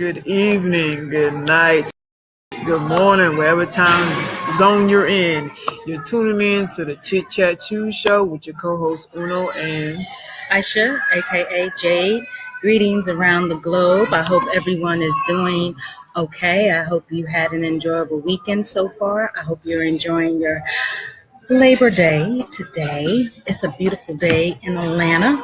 good evening, good night, good morning, wherever time zone you're in. You're tuning in to the Chit Chat Chew Show with your co-host Uno and Aisha, aka Jade. Greetings around the globe. I hope everyone is doing okay. I hope you had an enjoyable weekend so far. I hope you're enjoying your Labor Day today. It's a beautiful day in Atlanta.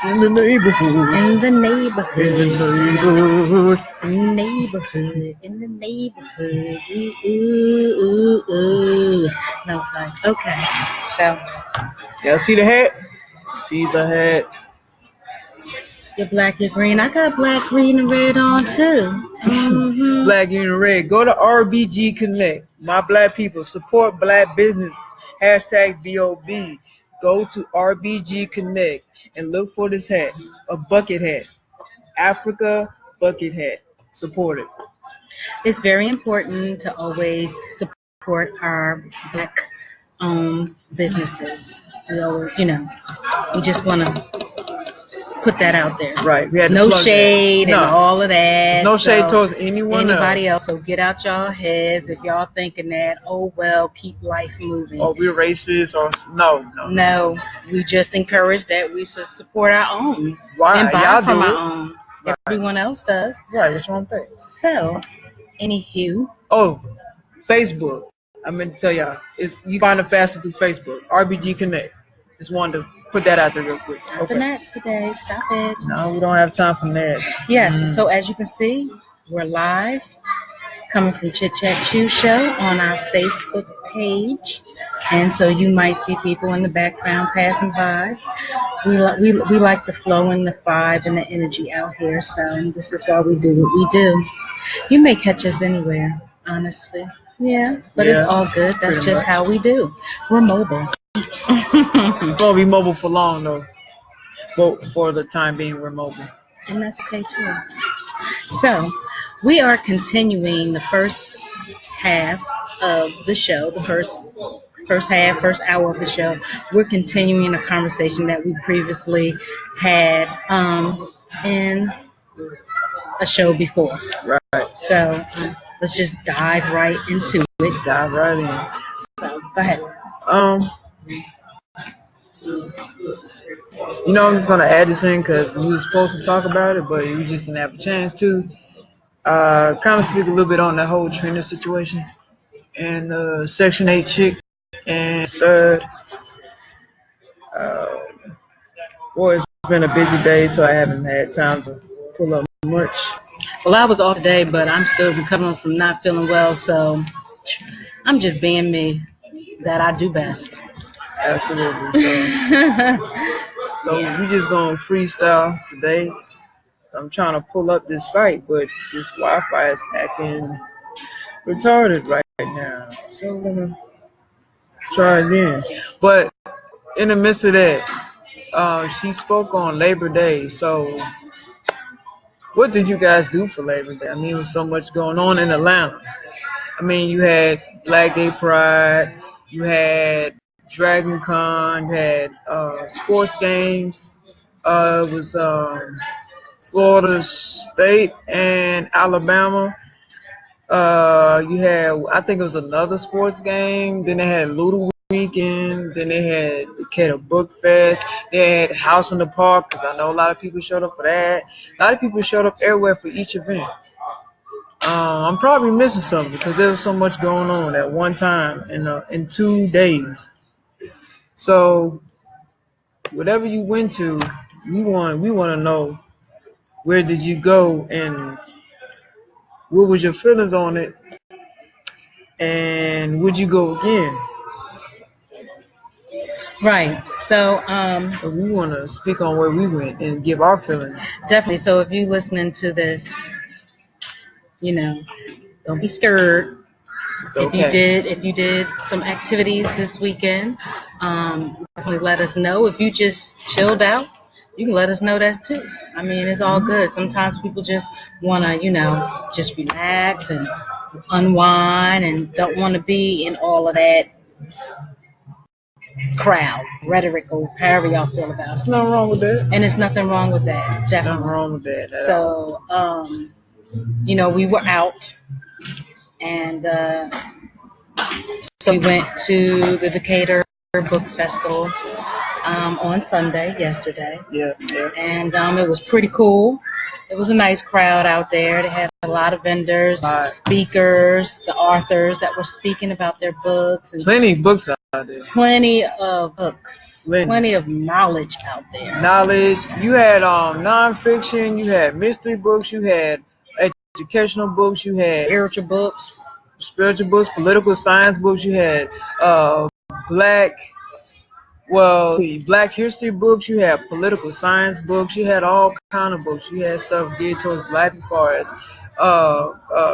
in the neighborhood. In the neighborhood. In the neighborhood. In the neighborhood. Ooh, ooh, ooh. No, sorry. Okay, so Y'all see the hat? See the hat. you're black, you're green. I got black, green, and red on too. Mm-hmm. Black Union Red. Go to RBG Connect. My black people support black business. Hashtag BOB. Go to RBG Connect and look for this hat. A bucket hat. Africa bucket hat. Support it. It's very important to always support our black-owned businesses. We always, we just want to put that out there. Right. We had to No plug shade that. and all of that. There's no shade towards anybody else. So get out y'all heads if y'all thinking that, oh, well, keep life moving. Or we're racist or no. No, we just encourage that we should support our own. Why? And buy Y'all from do our it. own. Right. Everyone else does. Right, that's what I'm thinking. So, anywho. Oh, Facebook. I meant to tell y'all. You find it faster through Facebook. RBG Connect. Just wanted to put that out there real quick. Not the Nats today. Stop it. No, we don't have time for that. Yes, so as you can see, we're live coming from Chit Chat Chew Show on our Facebook page. And so you might see people in the background passing by. We like the flow and the vibe and the energy out here. So this is why we do what we do. You may catch us anywhere, honestly. Yeah, but it's all good. That's just how we do. We're mobile. We won't be mobile for long, though. But for the time being, we're mobile. And that's okay, too. So, we are continuing the first half of the show, the first hour of the show. We're continuing a conversation that we previously had in a show before. Right. So, let's just dive right into it. Dive right in. So, go ahead. I'm just going to add this in because we were supposed to talk about it, but we just didn't have a chance to. Kind of speak a little bit on the whole Trina situation and Section 8 chick and third. Boy, it's been a busy day, so I haven't had time to pull up much. Well, I was off today, but I'm still recovering from not feeling well, so I'm just being me, that I do best. Absolutely. So we just gonna freestyle today. So I'm trying to pull up this site, but this Wi-Fi is acting retarded right now. So I'm gonna try again. But in the midst of that, she spoke on Labor Day. So what did you guys do for Labor Day? I mean, there was so much going on in Atlanta. I mean, you had Black Gay Pride, you had Dragon Con, you had sports games. It was Florida State and Alabama. You had, I think it was another sports game. Then they had Ludo Weekend. Then they had the Kemetic Book Fest. They had House in the Park, because I know a lot of people showed up for that. A lot of people showed up everywhere for each event. I'm probably missing something because there was so much going on at one time in 2 days. So whatever you went to, we want to know, where did you go and what was your feelings on it, and would you go again? Right. So we want to speak on where we went and give our feelings. Definitely. So if you're listening to this, don't be scared. Okay. If you did some activities this weekend, definitely let us know. If you just chilled out, you can let us know that too. I mean, it's all good. Sometimes people just want to, just relax and unwind and don't want to be in all of that crowd, rhetoric, or however y'all feel about it. There's nothing wrong with that. And there's nothing wrong with that. Definitely. Nothing wrong with that. So, we were out, and so we went to the Decatur Book Festival on Sunday, yesterday. Yeah, yeah. And it was pretty cool. It was a nice crowd out there. They had a lot of vendors, speakers, the authors that were speaking about their books. And plenty of books out there. Plenty of books. Plenty of knowledge out there. Knowledge. You had nonfiction. You had mystery books. You had educational books. You had spiritual books. Political science books. You had black history books. You had political science books. You had all kind of books. You had stuff geared towards black as far as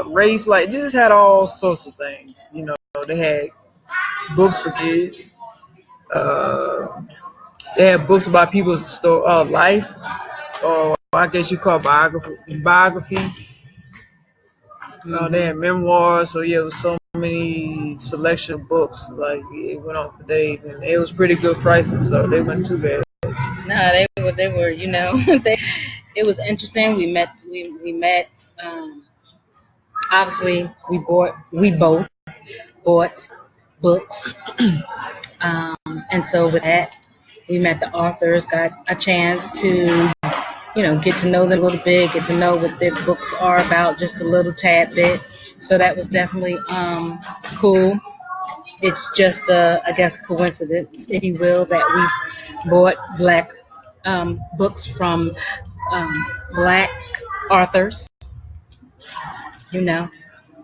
race. Like, this had all sorts of things. They had books for kids. They had books about people's life, or I guess you call biography. They had memoirs. So yeah, it was so many selection of books. Like, it went on for days, and it was pretty good prices, so they weren't too bad. No, they were. It was interesting. We met. Obviously, we both bought books, and so with that, we met the authors, got a chance to, get to know them a little bit, get to know what their books are about just a little tad bit. So that was definitely cool. It's just, I guess, coincidence, if you will, that we bought black books from black authors.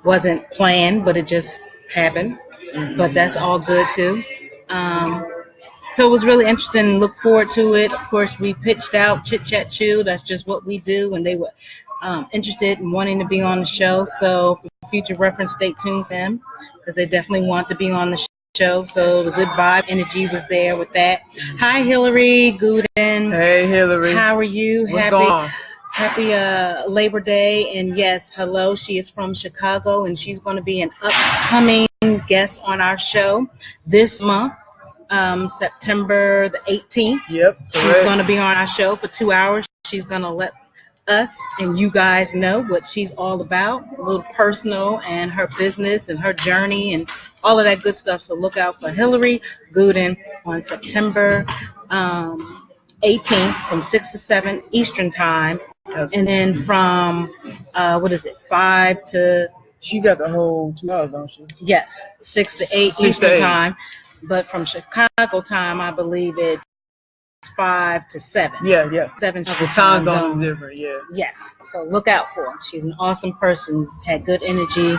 Wasn't planned, but it just happened. But that's all good too. So it was really interesting. Look forward to it. Of course, we pitched out Chit Chat Chew. That's just what we do, and they were interested in wanting to be on the show. So for future reference, stay tuned for them, because they definitely want to be on the show. So the good vibe energy was there with that. Hi, Hillary Gooden. Hey, Hillary. How are you? What's going on? Happy Labor Day. And yes, hello. She is from Chicago, and she's going to be an upcoming guest on our show this month. September the 18th. Yep. She's going to be on our show for 2 hours. She's going to let us and you guys know what she's all about, a little personal, and her business and her journey and all of that good stuff. So look out for Hillary Gooden on September 18th from 6 to 7 Eastern time. And then from 5 to... She got the whole 2 hours, don't she? Yes, 6 to 8 Eastern time. But from Chicago time, I believe it's 5 to 7. Yeah. 7 the time zone is different, yeah. Yes, so look out for her. She's an awesome person, had good energy,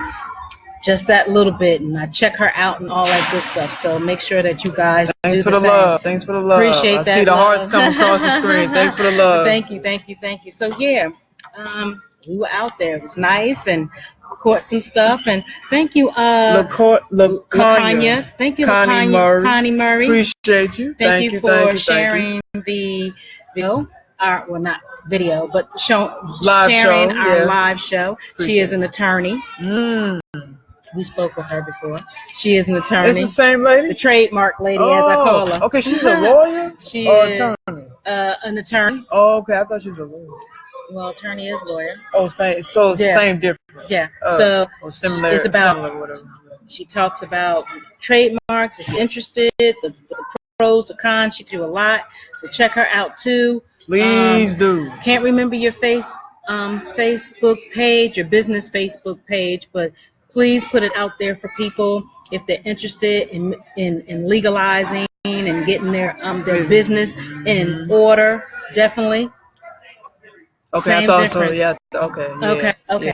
just that little bit, and I check her out and all that good stuff. So make sure that you guys Thanks do for the same. love. Thanks for the love. Appreciate that. I see the love. hearts come across the screen. Thanks for the love. Thank you. So yeah, we were out there. It was nice and caught some stuff. And thank you, LaKanya. Thank you, Connie Murray. Appreciate you. Thank you for sharing the video. Not video, but sharing our live show. She is an attorney. We spoke with her before. She is an attorney. It's the same lady? The trademark lady, as I call her. Okay, she's a lawyer? She is attorney? An attorney. Oh, okay. I thought she was a lawyer. Well, attorney is lawyer. Oh, same. So same difference. Yeah. Or similar. It's about. Similar, whatever. She talks about trademarks. If you're interested, the pros, the cons. She do a lot. So check her out too. Please do. Can't remember your Facebook page, your business Facebook page, but please put it out there for people if they're interested in legalizing and getting their business in order. Definitely. Okay, Same I thought difference. so. Yeah. Okay. Yeah, Okay.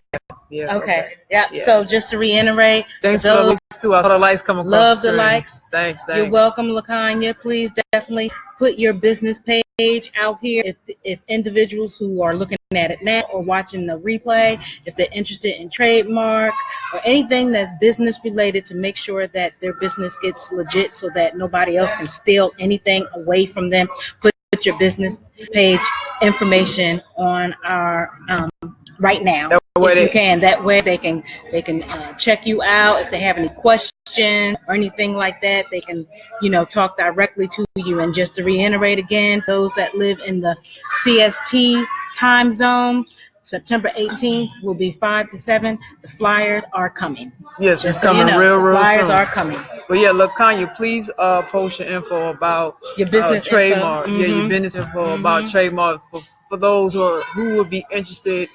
Yeah. Okay. Yeah. So just to reiterate, thanks for the likes too. I saw the likes come across. Love the screen. likes. Thanks. You're welcome, LaKanya. Please definitely put your business page out here. If individuals who are looking at it now or watching the replay, if they're interested in trademark or anything that's business related, to make sure that their business gets legit so that nobody else can steal anything away from them, put your business page information on our right now if you can. That way they can check you out. If they have any questions or anything like that, they can talk directly to you. And just to reiterate again, those that live in the CST time zone, September 18th will be 5 to 7. The flyers are coming. Yes, Just it's so coming you know, real the flyers soon. are coming. But yeah, look, Kanye, please post your info about your business trademark. info. Yeah, your business info about trademark for those who would be interested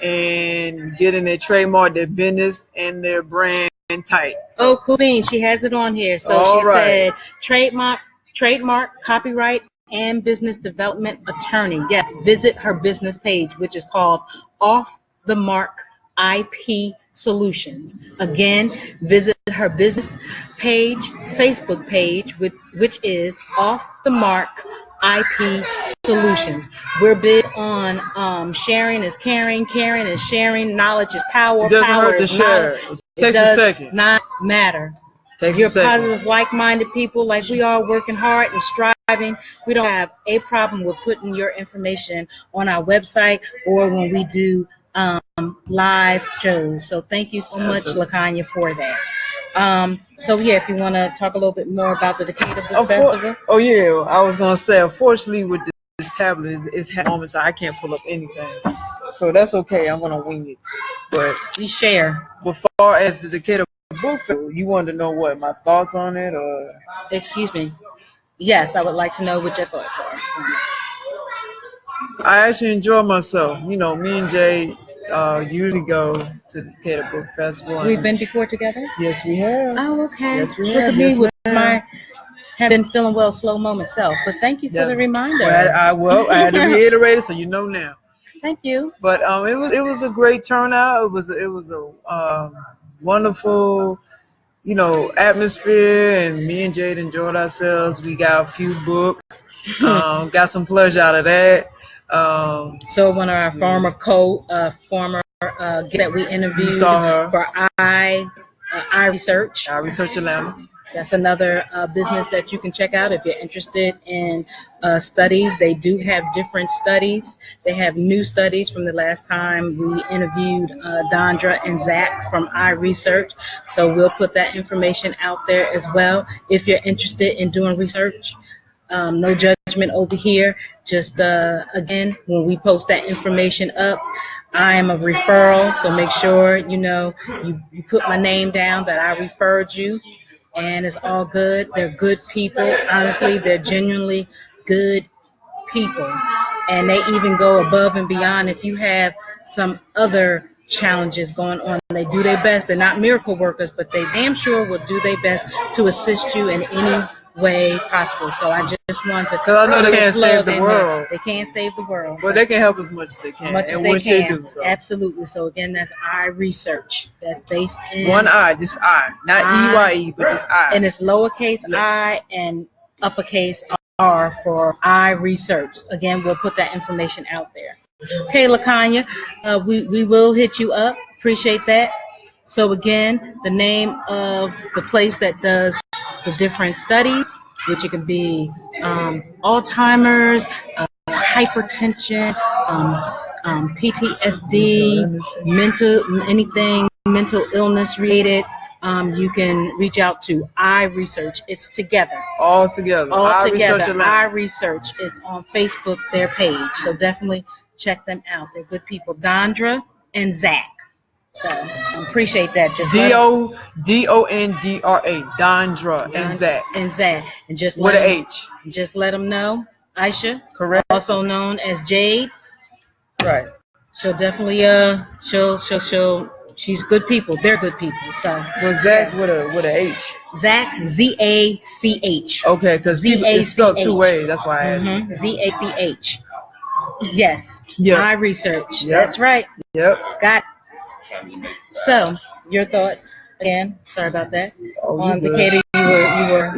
in getting their trademark, their business, and their brand tight. So, oh, cool bean. She has it on here. So all she right. said trademark, copyright, and business development attorney. Yes, visit her business page, which is called Off the Mark IP Solutions. Again, visit her business page, Facebook page, which is Off the Mark IP Solutions. We're big on sharing is caring, caring is sharing, knowledge is power, It doesn't power hurt to is knowledge. share. It It takes a does second. not matter. Takes a You're second. positive, like-minded people like we are working hard and striving. We don't have a problem with putting your information on our website or when we do live shows. So thank you so much, LaKanya, for that. So yeah, if you want to talk a little bit more about the Decatur Book Festival. Oh yeah, I was gonna say, unfortunately, with this tablet, it's had moments I can't pull up anything, so that's okay. I'm gonna wing it. But we share. As far as the Decatur Book Festival, you wanted to know what my thoughts on it, or? Excuse me. Yes, I would like to know what your thoughts are. I actually enjoy myself. You know, me and Jay usually go to the Decatur Book Festival. We've been before together? Yes, we have. Oh, okay. Yes, we Look have. at me with my have been feeling well slow-mo myself. But thank you for the reminder. Well, I had to reiterate it so you know now. Thank you. But it was a great turnout. It was a wonderful, atmosphere, and me and Jade enjoyed ourselves. We got a few books, got some pleasure out of that. So one of our former that we interviewed for I Research. I Research Atlanta. That's another business that you can check out if you're interested in studies. They do have different studies. They have new studies from the last time we interviewed Dondra and Zach from iResearch. So we'll put that information out there as well if you're interested in doing research. No judgment over here. Just again, when we post that information up, I am a referral. So make sure you put my name down that I referred you. And it's all good. They're good people. Honestly, they're genuinely good people. And they even go above and beyond. If you have some other challenges going on, they do their best. They're not miracle workers, but they damn sure will do their best to assist you in any way possible. So I just want to, because I know they can't save the world. They can't save the world, but they can help as much as they can. They do. So. Absolutely. So again, that's iResearch. That's based in one I, just I, not EYE, but just I. And it's lowercase I and uppercase R for iResearch. Again, we'll put that information out there. Okay, LaKanya, we will hit you up. Appreciate that. So again, the name of the place that does the different studies, which it can be Alzheimer's, hypertension, PTSD, mental illness related. You can reach out to iResearch. It's together. All together. iResearch is on Facebook, their page. So definitely check them out. They're good people. Dondra and Zach. So appreciate that. Just Dondra, Dondra and Zach. And just with an H. Just let them know. Aisha, correct. Also known as Jade. Right. She'll definitely she's good people. They're good people. So Zach with a H. Zach, ZACH. Okay, because it's spelled two ways. That's why I asked. ZACH. Yes. Yep. iResearch. Yep. That's right. Yep. Got. So your thoughts again? Sorry about that. On Decatur, you were.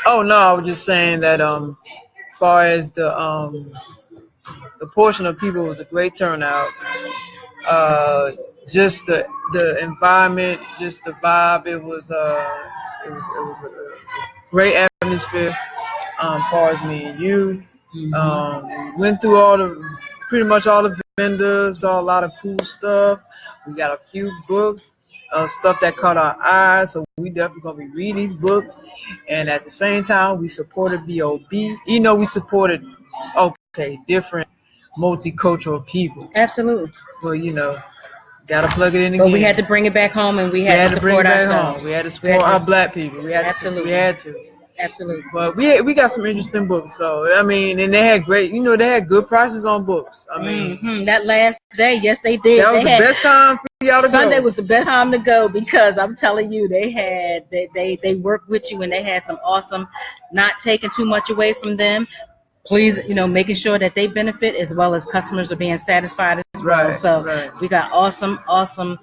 Oh no, I was just saying that as far as the portion of people was a great turnout. Just the environment, just the vibe. It was a great atmosphere. As far as me and you, went through pretty much all the vendors, saw a lot of cool stuff. We got a few books, stuff that caught our eyes. So we definitely gonna be reading these books. And at the same time, we supported BOB. We supported different multicultural people. Absolutely. But you know, gotta plug it in again. But we had to bring it back home, and we had to support ourselves. We had to support our black people. We had absolutely. To. We had to. Absolutely. But we got some interesting books. So I mean, and they had great. You know, they had good prices on books. I mean, that last day, yes, they did. That was the best time for y'all to go. Sunday was the best time to go because I'm telling you, they worked with you and they had some awesome, not taking too much away from them. Please, making sure that they benefit as well as customers are being satisfied as well. So we got awesome,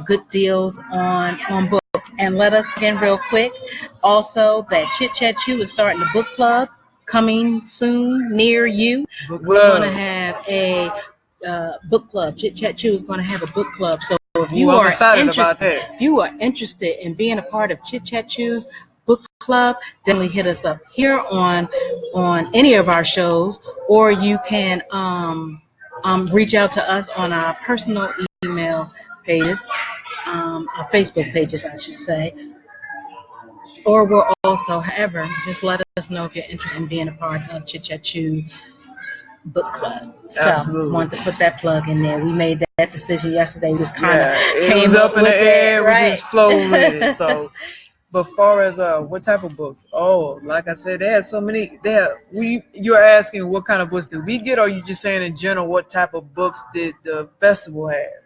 good deals on books. And let us begin real quick. Also, that Chit Chat Chew is starting a book club coming soon near you. We're going to have a book club. Chit Chat Chew is going to have a book club. So if you are interested in being a part of Chit Chat Chew's book club, definitely hit us up here on any of our shows, or you can reach out to us on our personal email pages, our Facebook pages, I should say. Or we'll also, however, just let us know if you're interested in being a part of Chit Chat Chew book club. So I wanted to put that plug in there. We made that decision yesterday. We just kind of came up in the air. We just flowed with it. So, but far as what type of books? Oh, like I said, they had so many. You're asking what kind of books did we get, or are you just saying in general what type of books did the festival have?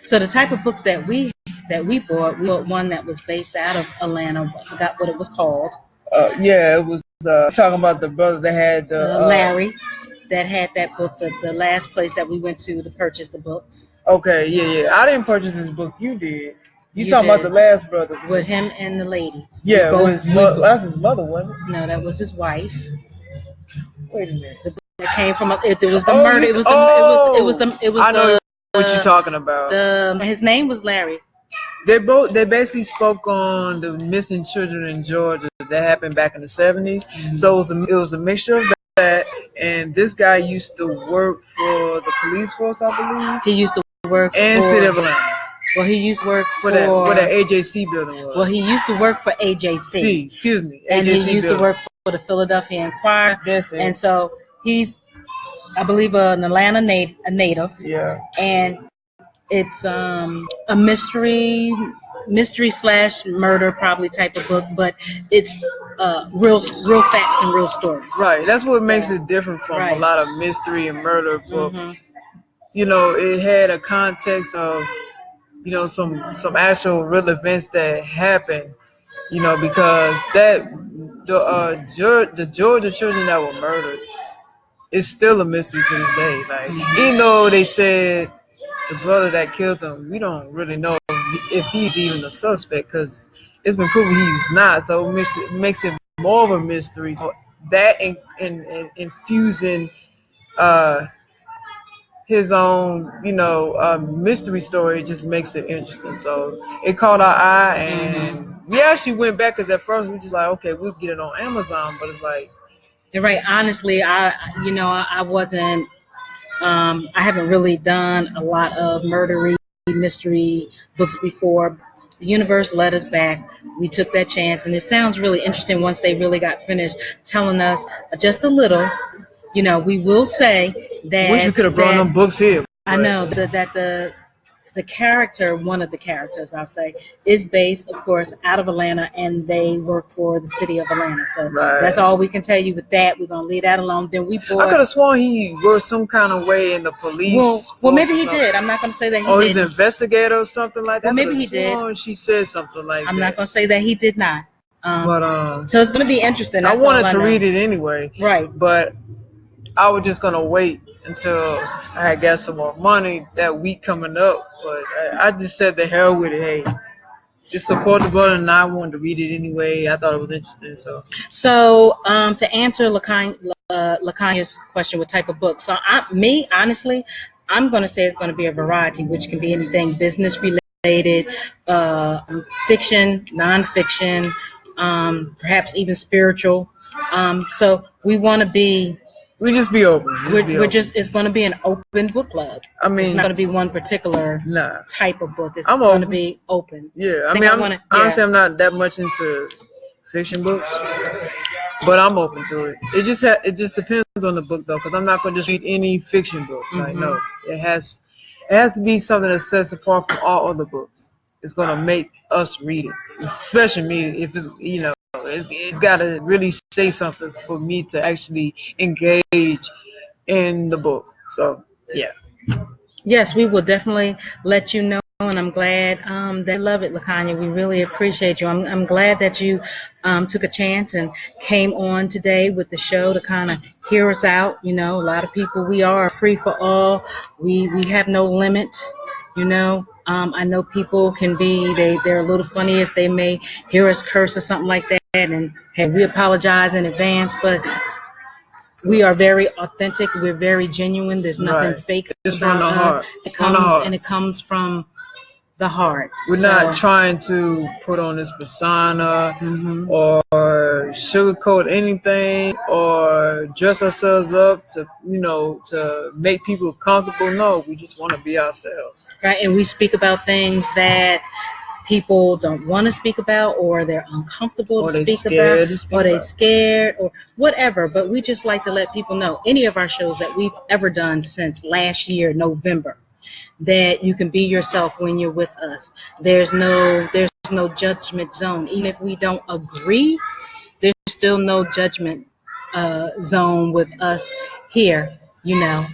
So the type of books that we bought, we bought one that was based out of Atlanta. I forgot what it was called. Yeah, it was talking about the brother that had Larry, that had that book. The last place that we went to purchase the books. Okay, yeah. I didn't purchase this book. You did. You talking about the last brother? With him and the lady. Yeah, that's his mother, wasn't it? No, that was his wife. Wait a minute. The book that came from it was the murder. It was the. I know what you're talking about. His name was Larry. They basically spoke on the missing children in Georgia that happened back in the 70s. Mm-hmm. So it was a mixture of that, and this guy used to work for the police force, I believe. He used to work for City of Atlanta. Well, he used to work for that AJC building was. Well, he used to work for AJC. Excuse me. AJC and he used building. to work for the Philadelphia Inquirer. That's it. And so he's, I believe, an Atlanta native. Yeah. And it's a mystery / murder probably type of book, but it's real facts and real stories. Right. That's what makes it different from a lot of mystery and murder books. Mm-hmm. It had a context of some actual real events that happened. Because the Georgia children that were murdered is still a mystery to this day. Like, even though they said the brother that killed them, we don't really know if he's even a suspect, because it's been proven he's not. So it makes it more of a mystery. So that and infusing his own, mystery story just makes it interesting. So it caught our eye, and we actually went back, because at first we were just like, okay, we'll get it on Amazon, but it's like. You're right. Honestly, I wasn't. I haven't really done a lot of murdery mystery books before. The universe led us back. We took that chance, and it sounds really interesting once they really got finished telling us just a little. We will say that. Wish we could have brought them books here. I know that the character, one of the characters, I'll say, is based, of course, out of Atlanta, and they work for the city of Atlanta. So that's all we can tell you with that. We're gonna leave that alone. Then we bought. I could have sworn he worked some kind of way in the police. Well, maybe he did. I'm not gonna say that he did. Oh, he's an investigator or something like that. Well, maybe he did. She said something like that. I'm not gonna say that he did not. But so it's gonna be interesting. That's I wanted to read it anyway. Right. But I was just gonna wait until I had got some more money that week coming up. But I just said the hell with it. Hey, just support the brother, and I wanted to read it anyway. I thought it was interesting. So to answer Lakanya's question, what type of book? So honestly, I'm going to say it's going to be a variety, which can be anything business related, fiction, nonfiction, perhaps even spiritual. So we want to be. We just be open. It's going to be an open book club. I mean, it's not going to be one particular type of book. It's going to be open. Yeah, honestly, I'm not that much into fiction books. But I'm open to it. It just depends on the book though, because I'm not gonna just read any fiction book. Like no, it has to be something that sets apart from all other books. It's gonna make us read it, especially me. If it's got to really say something for me to actually engage in the book. So yeah. Yes, we will definitely let you know, and I'm glad that you love it, Lakanya. We really appreciate you. I'm glad that you took a chance and came on today with the show to kind of hear us out. You know, a lot of people, we are free for all. We have no limit. You know, I know people can be they're a little funny if they may hear us curse or something like that, and hey, we apologize in advance, but we are very authentic. We're very genuine. There's nothing Right. fake It's from about the us. heart. It From the comes heart. and it comes from the heart. We're So, not trying to put on this persona or sugarcoat anything or dress ourselves up to make people comfortable. No, we just want to be ourselves. right, and we speak about things that people don't want to speak about, or they're uncomfortable Or to they speak about, scared to speak or they about. scared, or whatever. But we just like to let people know any of our shows that we've ever done since last year, November, that you can be yourself when you're with us. There's no judgment zone. Even if we don't agree, there's still no judgment zone with us here, you know.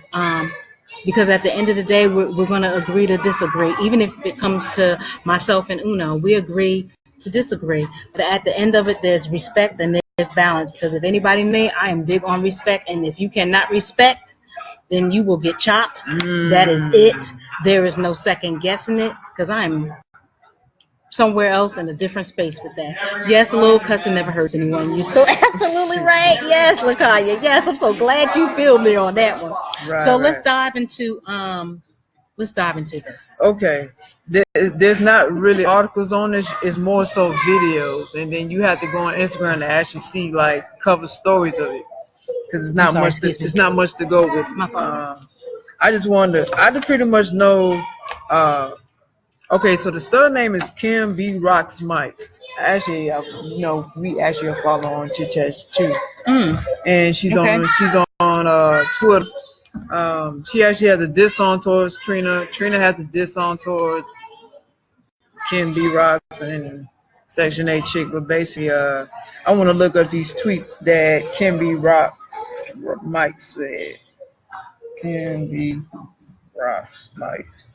Because at the end of the day, we're going to agree to disagree. Even if it comes to myself and Uno, we agree to disagree. But at the end of it, there's respect and there's balance. Because if anybody may, I am big on respect. And if you cannot respect, then you will get chopped. That is it. There is no second guessing it, because I'm somewhere else in a different space with that. Yes, a little cussing never hurts anyone. You're so absolutely right. Yes, Lakaya. Yes, I'm so glad you feel me on that one. Right, So let's right. dive into this. Okay. There's not really articles on this. It's more so videos, and then you have to go on Instagram to actually see like cover stories of it, because it's I'm not sorry, much. excuse me. It's not much to go with. My fault. I just wanted. I just pretty much know. Okay, so the stud name is Kim B Rocs Mics. Actually, we actually are following on Chit Chat too, and she's Okay. on Twitter. She actually has a diss song towards Trina. Trina has a diss song towards Kim B Rocs and Section 8 chick. But basically, I want to look up these tweets that Kim B Rocs Mike said. Kim B Rocs Mics.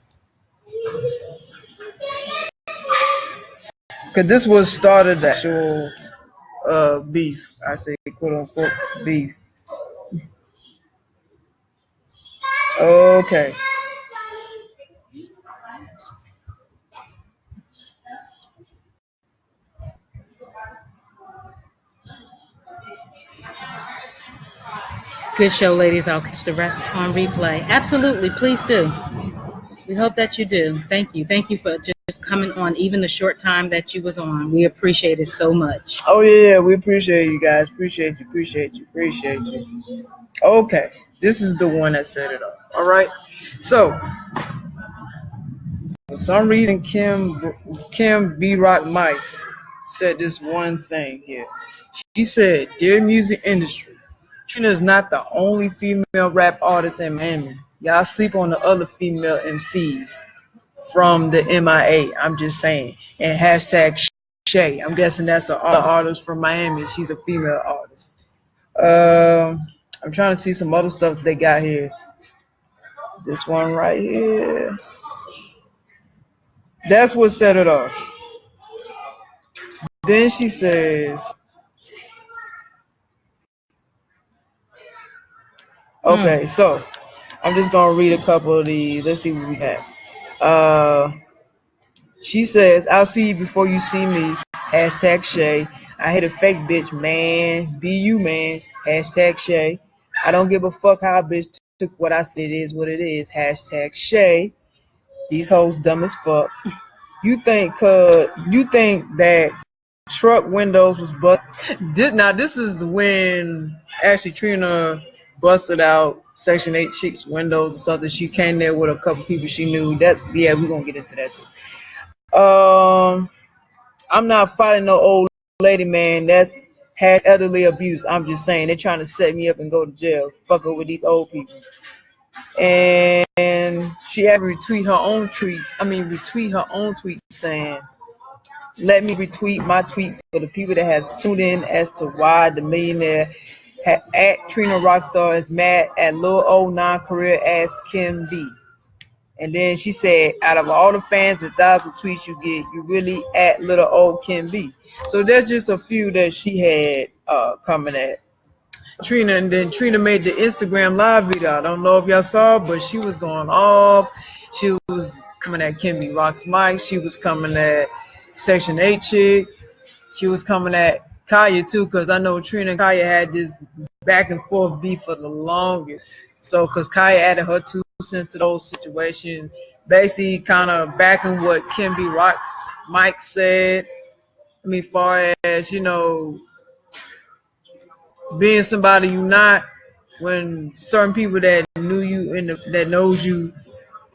Because this was started the actual beef. I say quote unquote beef. Okay. Good show, ladies. I'll catch the rest on replay. Absolutely, please do. We hope that you do. Thank you. Thank you for just coming on, even the short time that you was on. We appreciate it so much. Oh yeah, we appreciate you guys. Appreciate you. Okay, this is the one that set it up. All right. So for some reason, Kim B Rock Mics said this one thing here. She said, "Dear music industry, Trina is not the only female rap artist in Miami. Y'all sleep on the other female MCs from the MIA. I'm just saying." And hashtag Shay. I'm guessing that's an artist from Miami. She's a female artist. I'm trying to see some other stuff they got here. This one right here. That's what set it off. Then she says, okay, so I'm just gonna read a couple of these. Let's see what we have. Uh, she says, "I'll see you before you see me." Hashtag Shay. "I hate a fake bitch, man. Be you, man." Hashtag Shay. "I don't give a fuck how a bitch took what I said. It is what it is." Hashtag Shay. "These hoes dumb as fuck. You think that truck windows was busted?" Now this is when actually Trina busted out Section 8 chicks windows or something. She came there with a couple people she knew. That yeah, we're gonna get into that too. I'm not fighting no old lady, man. had elderly abuse. I'm just saying they're trying to set me up and go to jail. Fuck up with these old people. And she had to retweet her own tweet saying, "Let me retweet my tweet for the people that has tuned in as to why the millionaire at Trina Rockstar is mad at little old non-career ass Kim B." And then she said, "Out of all the fans and thousands of tweets you get, you really at little old Kim B." So there's just a few that she had coming at Trina, and then Trina made the Instagram live video. I don't know if y'all saw, but she was going off. She was coming at B Rocs Mics. She was coming at Section 8 chick. She was coming at Kaya too, because I know Trina and Kaya had this back and forth beef for the longest. So, because Kaya added her 2 cents to the whole situation, basically kind of backing what B Rocs Mics said. I mean, far as, being somebody you not, when certain people that knew you that knows you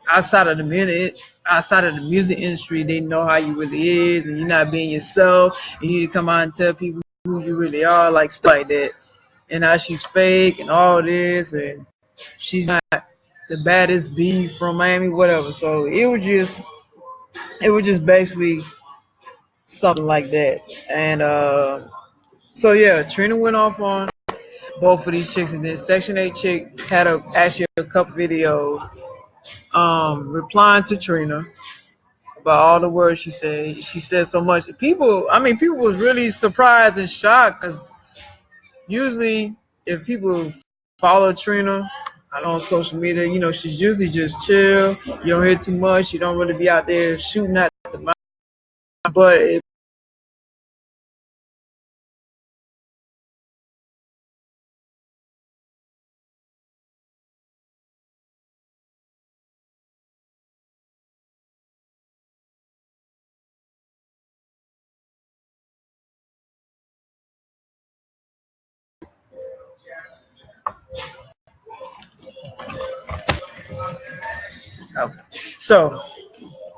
outside of the music industry, they know how you really is, and you're not being yourself. You need to come out and tell people who you really are, like stuff like that. And how she's fake and all this, and she's not the baddest bee from Miami, whatever. So it was just basically something like that. And so yeah, Trina went off on both of these chicks, and then Section 8 chick had actually a couple videos replying to Trina about all the words she said. She said so much. People was really surprised and shocked, because usually if people follow Trina on social media, she's usually just chill. You don't hear too much. You don't really be out there shooting at the mouth. But so,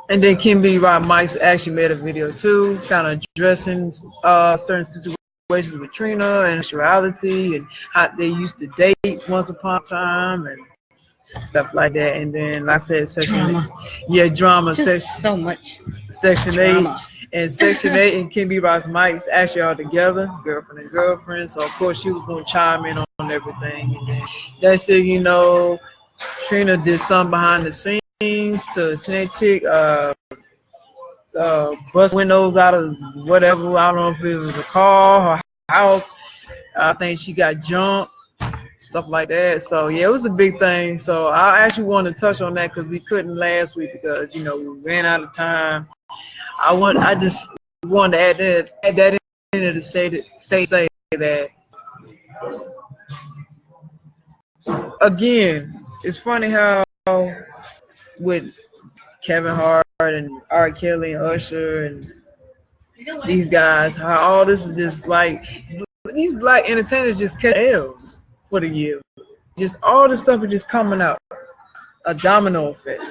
and then B Rocs Mics actually made a video too, kind of addressing certain situations with Trina and sexuality and how they used to date once upon a time and stuff like that. And then, like I said, Drama. Drama. Just so much Section drama. 8 and Section 8 and B Rocs Mics actually are together, girlfriend and girlfriend. So of course she was gonna chime in on everything. And then that's it. Trina did something behind the scenes to Snake Chick, bust windows out of whatever. I don't know if it was a car, her house. I think she got jumped, stuff like that. So yeah, it was a big thing. So I actually wanted to touch on that because we couldn't last week because we ran out of time. I just wanted to add that in there to say that again. It's funny how with Kevin Hart and R. Kelly and Usher and these guys, how all this is just like these black entertainers just catch L's for the year. Just all this stuff is just coming out, a domino effect.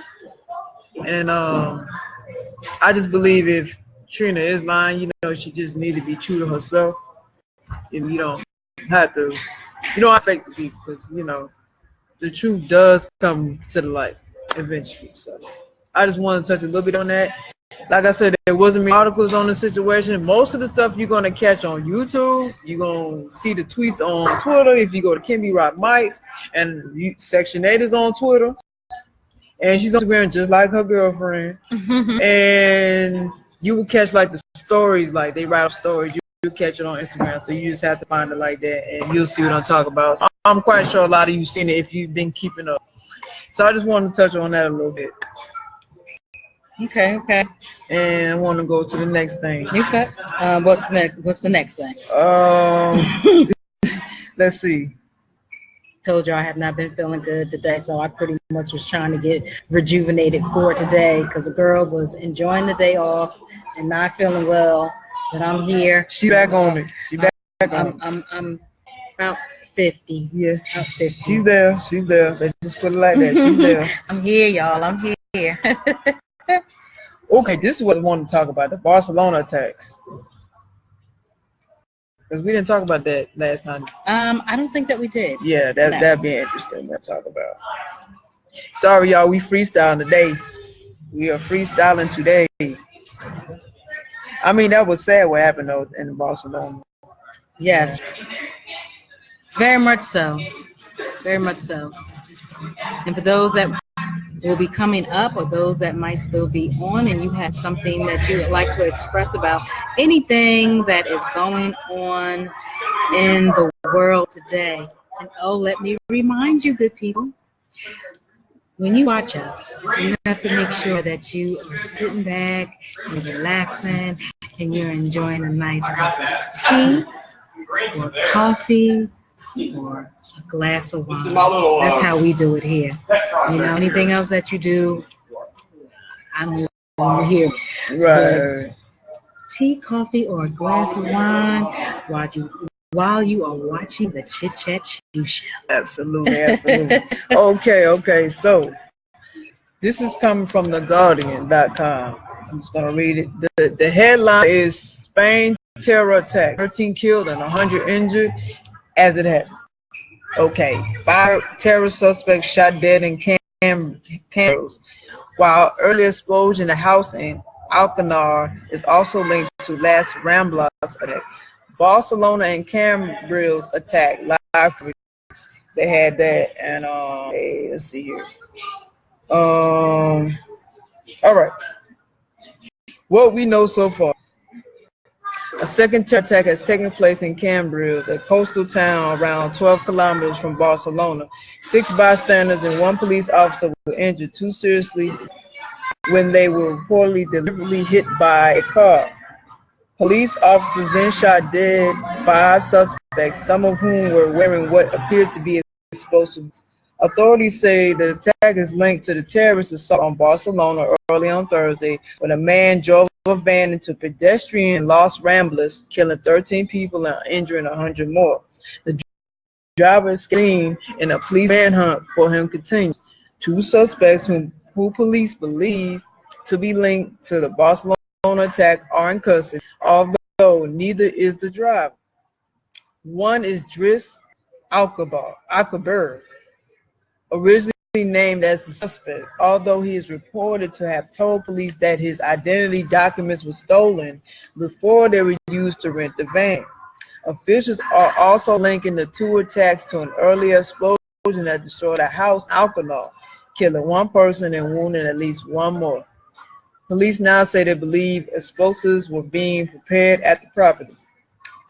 And I just believe if Trina is lying, she just need to be true to herself. And you don't have to fake the people because the truth does come to the light eventually. So I just want to touch a little bit on that. Like I said, there wasn't many articles on the situation. Most of the stuff you're going to catch on YouTube. You're going to see the tweets on Twitter. If you go to B Rocs Mics, and Section 8 is on Twitter. And she's on Instagram just like her girlfriend. And you will catch like the stories, like they write up stories. You'll catch it on Instagram. So you just have to find it like that, and you'll see what I'm talking about. So I'm quite sure a lot of you seen it if you've been keeping up. So I just wanted to touch on that a little bit. Okay. And I want to go to the next thing. Okay. What's next? What's the next thing? Let's see. Told you I have not been feeling good today, so I pretty much was trying to get rejuvenated for today because the girl was enjoying the day off and not feeling well. But I'm here. She back on it. She back on it. I'm about 50. Yeah. About 50. She's there. Let's just put it like that. She's there. I'm here, y'all. I'm here. Okay, this is what I want to talk about, the Barcelona attacks. Because we didn't talk about that last time. I don't think that we did. Yeah, No. that'd be interesting to talk about. Sorry, y'all. We freestyling today. We are freestyling today. I mean, that was sad what happened though in Barcelona. Yes, very much so. Very much so. And for those that will be coming up or those that might still be on and you have something that you would like to express about anything that is going on in the world today. And oh, let me remind you, good people, when you watch us, you have to make sure that you are sitting back, you're relaxing, and you're enjoying a nice cup of tea or coffee or a glass of wine. That's how we do it here. You know, anything else that you do, I don't want to hear. Right. Tea, coffee, or a glass of wine while you are watching the Chit Chat Chew Show. Absolutely, absolutely. Okay. So this is coming from theguardian.com. I'm just gonna read it. The headline is Spain terror attack. 13 killed and 100 injured as it happened. Okay. 5 terror suspects shot dead in Cambros, while early explosion in a house in Alcanar is also linked to Las Ramblas attack. Barcelona and Cambrils attack live coverage. They had that, and let's see here. All right. What we know so far: a second terror attack has taken place in Cambrils, a coastal town around 12 kilometers from Barcelona. 6 bystanders and 1 police officer were injured, 2 seriously, when they were reportedly deliberately hit by a car. Police officers then shot dead 5 suspects, some of whom were wearing what appeared to be explosives. Authorities say the attack is linked to the terrorist assault on Barcelona early on Thursday, when a man drove a van into pedestrian Los Ramblas, killing 13 people and injuring 100 more. The driver escaped and a police manhunt for him continues. 2 suspects who police believe to be linked to the Barcelona attack are in custody, although neither is the driver. One is Driss Alcaber, originally named as the suspect, although he is reported to have told police that his identity documents were stolen before they were used to rent the van. Officials are also linking the 2 attacks to an earlier explosion that destroyed a house in Alcanar, killing 1 person and wounding at least 1 more. Police now say they believe explosives were being prepared at the property.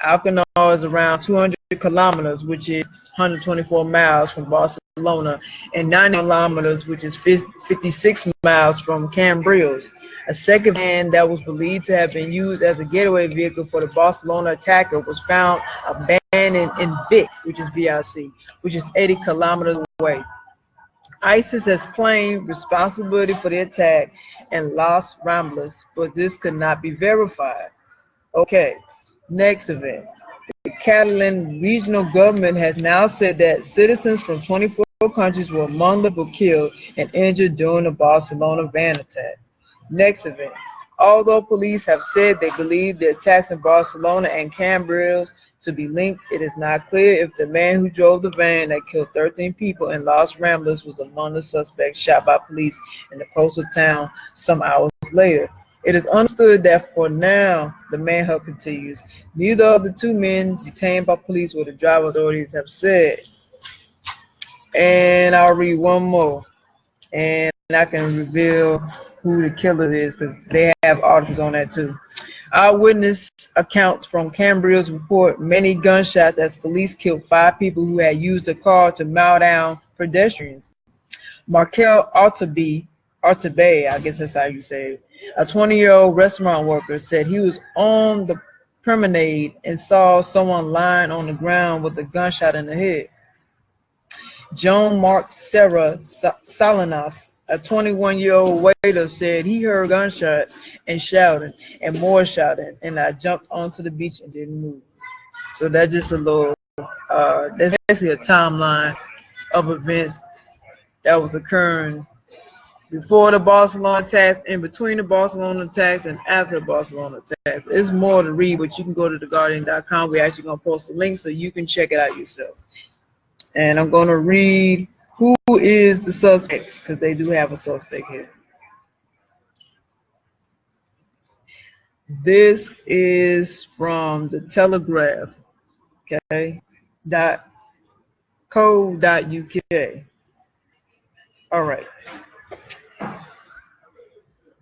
Alcanar is around 200 kilometers, which is 124 miles from Barcelona, and 90 kilometers, which is 56 miles from Cambrils. A second van that was believed to have been used as a getaway vehicle for the Barcelona attacker was found abandoned in Vic, which is VIC, which is 80 kilometers away. ISIS has claimed responsibility for the attack in Las Ramblas, but this could not be verified. Okay, next event. The Catalan regional government has now said that citizens from 24 countries were among the people killed and injured during the Barcelona van attack. Next event. Although police have said they believe the attacks in Barcelona and Cambrils to be linked, it is not clear if the man who drove the van that killed 13 people in Los Ramblas was among the suspects shot by police in the coastal town some hours later. It is understood that for now, the manhunt continues. Neither of the 2 men detained by police or the driver authorities have said. And I'll read one more, and I can reveal who the killer is because they have articles on that too. Eyewitness accounts from Cambrils report many gunshots as police killed 5 people who had used a car to mow down pedestrians. Markel Artabe, I guess that's how you say it, a 20-year-old restaurant worker, said he was on the promenade and saw someone lying on the ground with a gunshot in the head. Joan Mark Sarah Salinas, a 21-year-old waiter, said he heard gunshots and shouting and more shouting, and I jumped onto the beach and didn't move. So that's just a little, that's basically a timeline of events that was occurring before the Barcelona attacks, in between the Barcelona attacks, and after the Barcelona attacks. It's more to read, but you can go to theguardian.com. We're actually going to post a link so you can check it out yourself. And I'm going to read who is the suspects, because they do have a suspect here. This is from the Telegraph, okay, .co.uk. All right.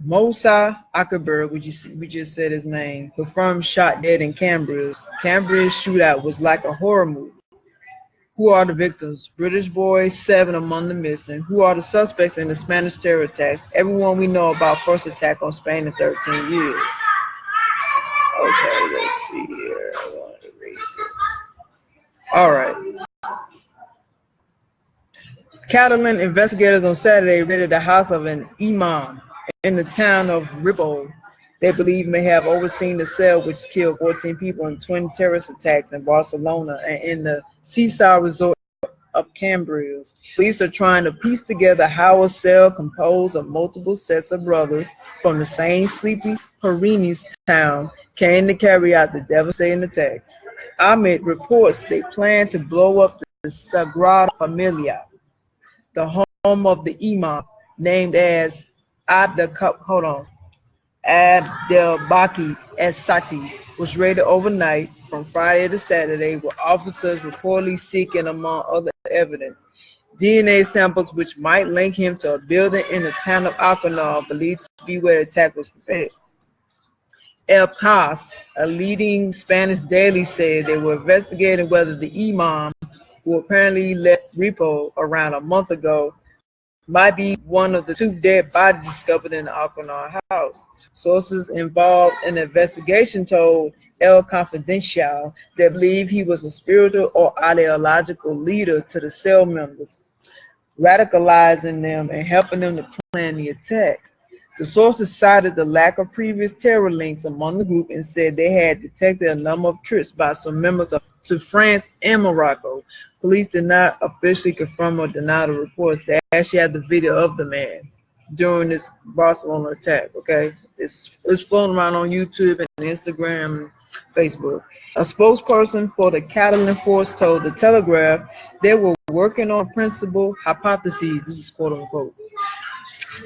Mosa Ackerberg, we just said his name, confirmed shot dead in Cambridge. Cambridge shootout was like a horror movie. Who are the victims? British boys, 7 among the missing. Who are the suspects in the Spanish terror attacks? Everyone we know about first attack on Spain in 13 years. Okay, let's see here. I wanted to read it. All right. Catalan investigators on Saturday raided the house of an imam in the town of Ripoll. They believe may have overseen the cell which killed 14 people in twin terrorist attacks in Barcelona and in the seaside resort of Cambridge. Police are trying to piece together how a cell composed of multiple sets of brothers from the same sleepy Pyrenees town came to carry out the devastating attacks. Ahmed reports they plan to blow up the Sagrada Familia, the home of the imam, named as Abdelbaki Es-Sati, was raided overnight from Friday to Saturday, with officers reportedly seeking, among other evidence, DNA samples which might link him to a building in the town of Alcanar, believed to be where the attack was prepared. El Pas, a leading Spanish daily, said they were investigating whether the imam, who apparently left Ripoll around a month ago, might be one of the 2 dead bodies discovered in the Alcanar house. Sources involved in the investigation told El Confidencial they believe he was a spiritual or ideological leader to the cell members, radicalizing them and helping them to plan the attack. The sources cited the lack of previous terror links among the group and said they had detected a number of trips by some members to France and Morocco. Police did not officially confirm or deny the reports. They actually had the video of the man during this Barcelona attack, okay? It's floating around on YouTube and Instagram and Facebook. A spokesperson for the Catalan force told the Telegraph they were working on principal hypotheses, this is quote unquote,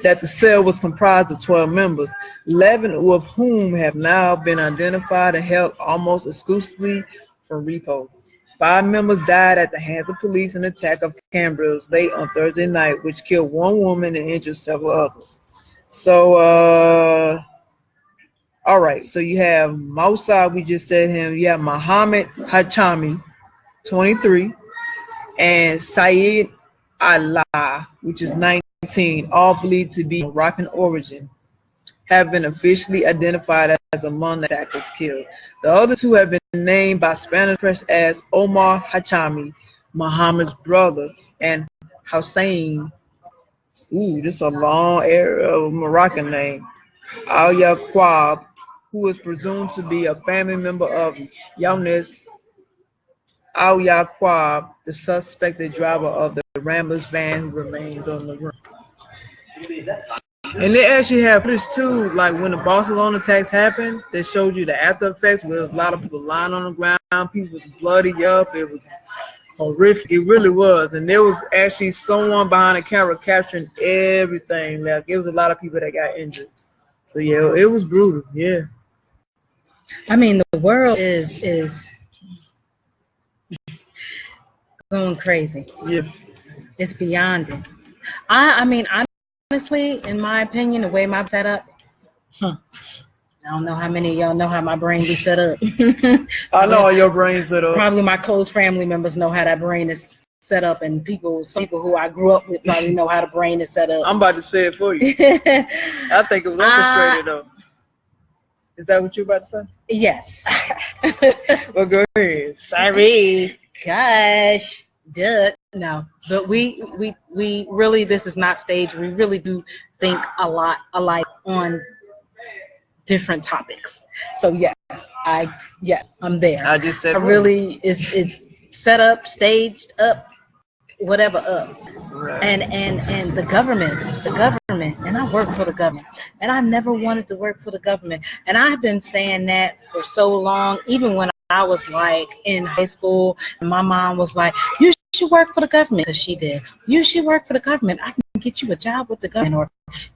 that the cell was comprised of 12 members, 11 of whom have now been identified and held almost exclusively from Ripoll. 5 members died at the hands of police in an attack of Cambridge late on Thursday night, which killed 1 woman and injured several others. So, all right. So you have Moussa, we just said him. You have Mohammed Hachami, 23, and Saeed Allah, which is 19, all believed to be Moroccan origin, have been officially identified as among the attackers killed. The other 2 have been named by Spanish press as Omar Hachami, Muhammad's brother, and Hussein, this is a long area of Moroccan name, Al-Yaqub, who is presumed to be a family member of Younes Al-Yaqub, the suspected driver of the Ramblers van who remains on the run. And they actually have footage too, like when the Barcelona attacks happened, they showed you the after effects where there was a lot of people lying on the ground, people was bloody up, it was horrific, it really was. And there was actually someone behind the camera capturing everything. Like it was a lot of people that got injured. So yeah, it was brutal, yeah. I mean, the world is going crazy. Yeah. It's beyond it. I mean, honestly, in my opinion, the way my set up, I don't know how many of y'all know how my brain be set up. I know how your brain's set up. Probably my close family members know how that brain is set up, and some people who I grew up with probably know how the brain is set up. I'm about to say it for you. I think it was orchestrated though. Is that what you're about to say? Yes. Well, go ahead. Sorry. Gosh. Duh. No. But we really, this is not staged. We really do think a lot alike on different topics. So yes, I'm there. I just said it's set up, staged up, whatever up. And the government, and I work for the government, and I never wanted to work for the government, and I've been saying that for so long, even when I was like in high school, and my mom was like, you should work for the government, because she did. You should work for the government. I can get you a job with the government, or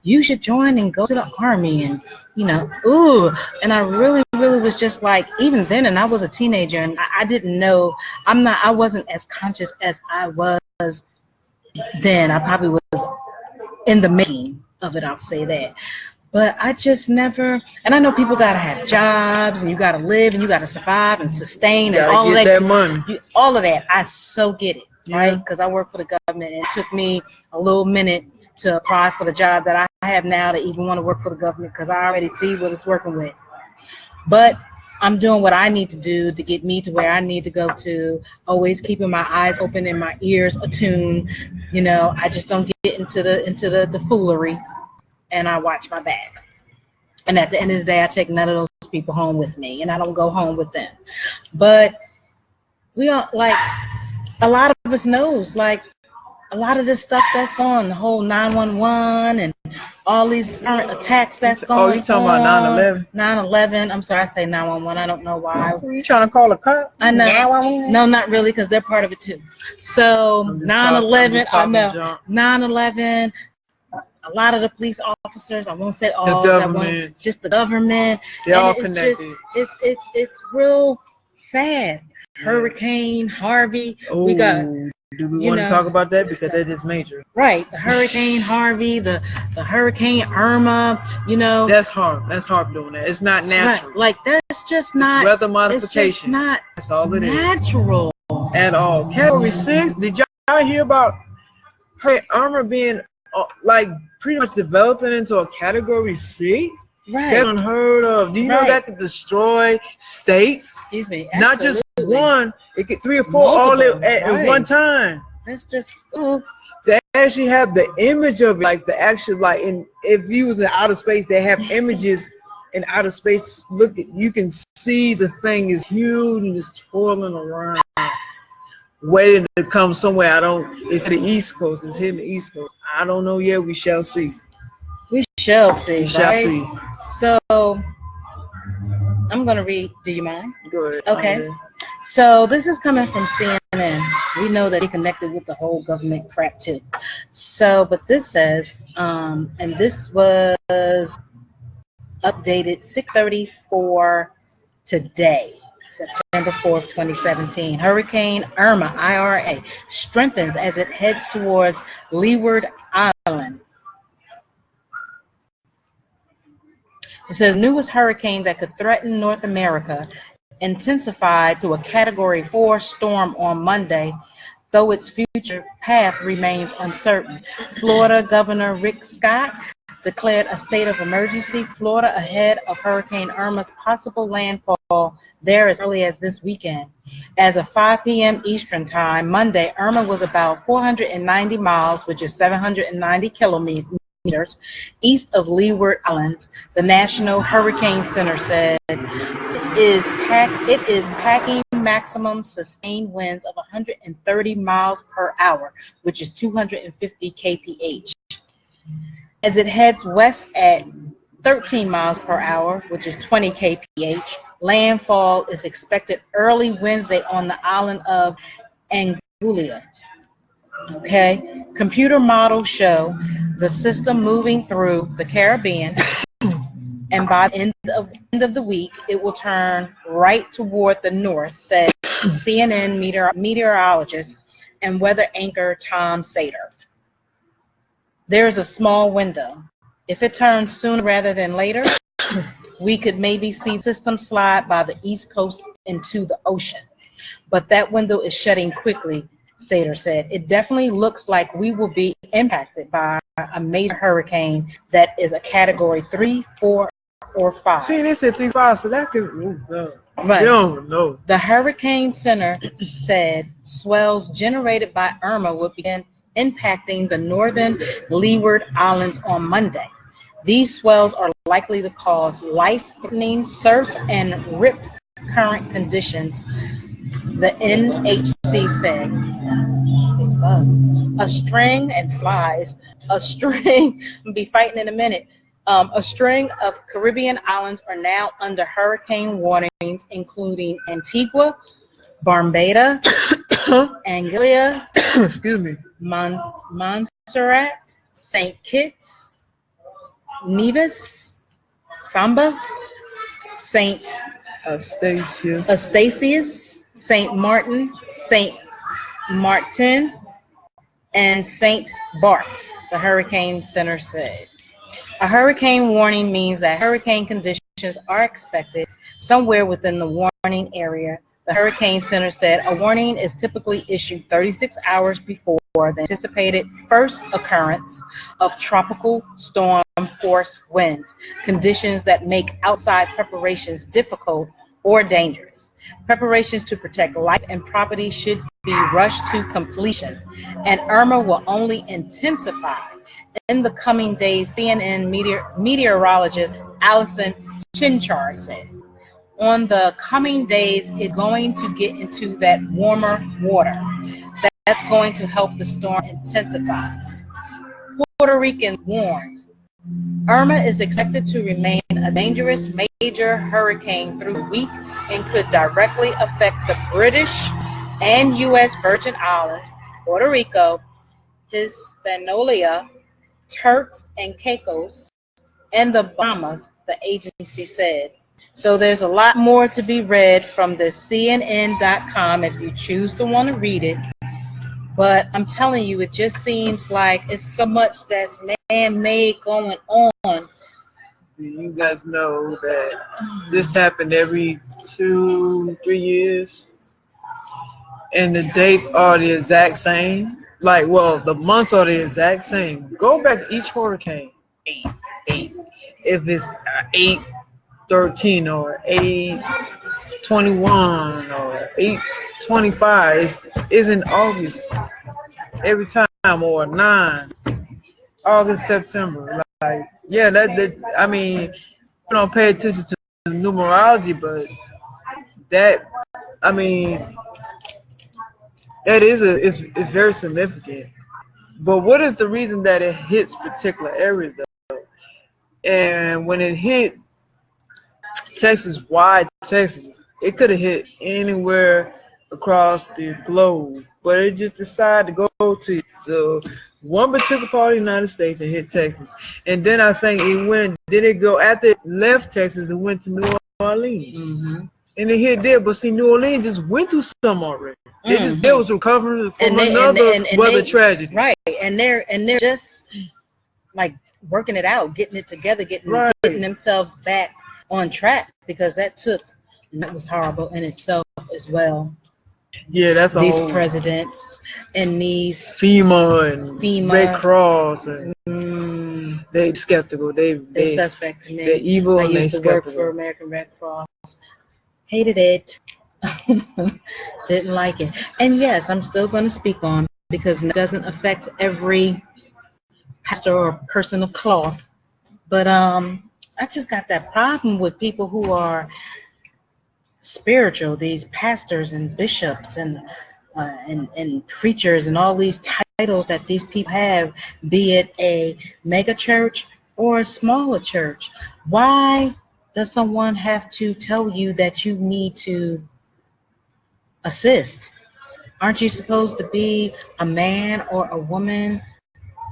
you should join and go to the army, and and I really was just like, even then, and I was a teenager, and I didn't know, I wasn't as conscious as I was then. I probably was in the making of it, I'll say that. But I just never, and I know people gotta have jobs, and you gotta live, and you gotta survive and sustain, and all of that money. All of that, I so get it, right? Because I work for the government, and it took me a little minute to apply for the job that I have now to even want to work for the government, because I already see what it's working with. But I'm doing what I need to do to get me to where I need to go to, always keeping my eyes open and my ears attuned. I just don't get into the foolery, and I watch my back. And at the end of the day, I take none of those people home with me, and I don't go home with them. But we are, like, a lot of us knows, like, a lot of this stuff that's going, the whole 911 and all these current attacks that's going on. Oh, you talking about 9/11? 9/11. I'm sorry, I say 911. I don't know why. Are you trying to call a cop? I know. No, not really, because they're part of it too. So 9/11, I know. 9/11. A lot of the police officers, I won't say all, just the government. They're all connected. It's real sad. Hurricane Harvey. Ooh. We got. Do we want to talk about that? Because that is major. Right. The Hurricane Harvey, the Hurricane Irma, That's Harvey. That's Harvey doing that. It's not natural. Right. Like, that's just not. It's weather modification. It's just not. That's all it natural. Is. At all. Category 6. Did y'all hear about Hurricane Irma being like pretty much developing into a Category 6? Right. That's unheard of. Do you know that could destroy states? Excuse me. Absolutely. Not just one. It get 3 or 4 all at one time. That's just. They actually have the image of it, like the actual, like, if you was in outer space, they have images in outer space. Look, you can see the thing is huge and it's twirling around, waiting to come somewhere. It's the East Coast. It's hitting the East Coast. I don't know yet. We shall see. We shall see. We shall see. So I'm gonna read. Do you mind? Go ahead. Okay. So this is coming from CNN. We know that he connected with the whole government crap too. So, but this says, and this was updated 6:34 today, September 4th, 2017. Hurricane Irma, IRA, strengthens as it heads towards Leeward Island. It says newest hurricane that could threaten North America intensified to a Category 4 storm on Monday, though its future path remains uncertain. Florida Governor Rick Scott declared a state of emergency. Florida ahead of Hurricane Irma's possible landfall there as early as this weekend. As of 5 p.m. Eastern Time, Monday, Irma was about 490 miles, which is 790 kilometers, east of Leeward Islands. The National Hurricane Center said it is packing maximum sustained winds of 130 miles per hour, which is 250 kph. As it heads west at 13 miles per hour, which is 20 kph, landfall is expected early Wednesday on the island of Anguilla. Okay, computer models show the system moving through the Caribbean, and by the end of the week, it will turn right toward the north, said CNN meteorologist and weather anchor Tom Sater. There is a small window. If it turns sooner rather than later, we could maybe see the system slide by the East Coast into the ocean. But that window is shutting quickly, Sater said. It definitely looks like we will be impacted by a major hurricane that is a Category 3, 4, or 5. See, they said 3, 5, so that could. Right. You don't know. The Hurricane Center said swells generated by Irma will begin impacting the northern Leeward Islands on Monday. These swells are likely to cause life-threatening surf and rip current conditions, the NHC said. those bugs. A string and flies. A string. I'll be fighting in a minute. A string of Caribbean islands are now under hurricane warnings, including Antigua, Barbuda, Anguilla, Excuse me. Montserrat, St. Kitts, Nevis, Samba, St. Eustatius, St. Martin, St. Martin, and St. Bart, the Hurricane Center said. A hurricane warning means that hurricane conditions are expected somewhere within the warning area. The Hurricane Center said a warning is typically issued 36 hours before the anticipated first occurrence of tropical storm force winds, conditions that make outside preparations difficult or dangerous. Preparations to protect life and property should be rushed to completion, and Irma will only intensify in the coming days, CNN meteorologist Allison Chinchar said. On the coming days, it's going to get into that warmer water. That's going to help the storm intensify. Puerto Rican warned. Irma is expected to remain a dangerous major hurricane through the week and could directly affect the British and U.S. Virgin Islands, Puerto Rico, Hispaniola, Turks and Caicos, and the Bahamas, the agency said. So there's a lot more to be read from the CNN.com if you choose to want to read it. But I'm telling you, it just seems like it's so much that's man-made going on. Do you guys know that this happened every 2-3 years? And the dates are the exact same. Like, well, the months are the exact same. Go back to each hurricane. 8. If it's 8/13 or 8/21 or 8/25, it's in August every time, or 9 August, September. Like, yeah, that I mean, you don't pay attention to the numerology, but that, I mean, that is it's very significant. But what is the reason that it hits particular areas though? And when it hit Texas, wide Texas, it could have hit anywhere across the globe, but it just decided to go to the one particular part of the United States and hit Texas. And then I think it go after it left Texas and went to New Orleans. Mm-hmm. And it hit there, but see, New Orleans just went through something already. They was recovering from another weather tragedy. Right, and they're just like working it out, getting it together, getting themselves back on track, because that was horrible in itself as well. Yeah, that's these presidents and these FEMA and Red Cross, and they skeptical. They're suspect to me. They're evil. I and used to work for American Red Cross. Hated it. Didn't like it. And yes, I'm still going to speak on, because it doesn't affect every pastor or person of cloth. But I just got that problem with people who are spiritual, these pastors and bishops and preachers and all these titles that these people have, be it a mega church or a smaller church. Why does someone have to tell you that you need to assist? Aren't you supposed to be a man or a woman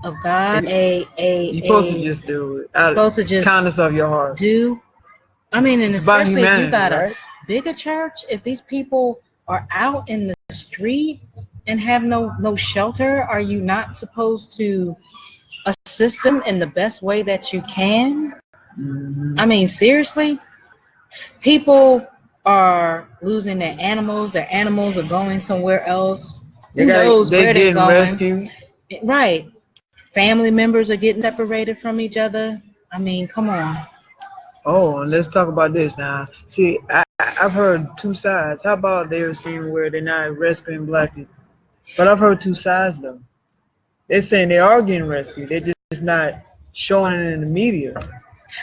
of God? You're supposed to just do it. Supposed to just kindness of your heart. I mean, and especially if you got a bigger church, if these people are out in the street and have no shelter, are you not supposed to assist them in the best way that you can? I mean, seriously, people are losing their animals. Their animals are going somewhere else. Who knows where they're going? Rescued. Right. Family members are getting separated from each other. I mean, come on. Oh, and let's talk about this now. See, I've heard two sides. How about they're seeing where they're not rescuing black people? But I've heard two sides though. They're saying they are getting rescued. They're just not showing it in the media.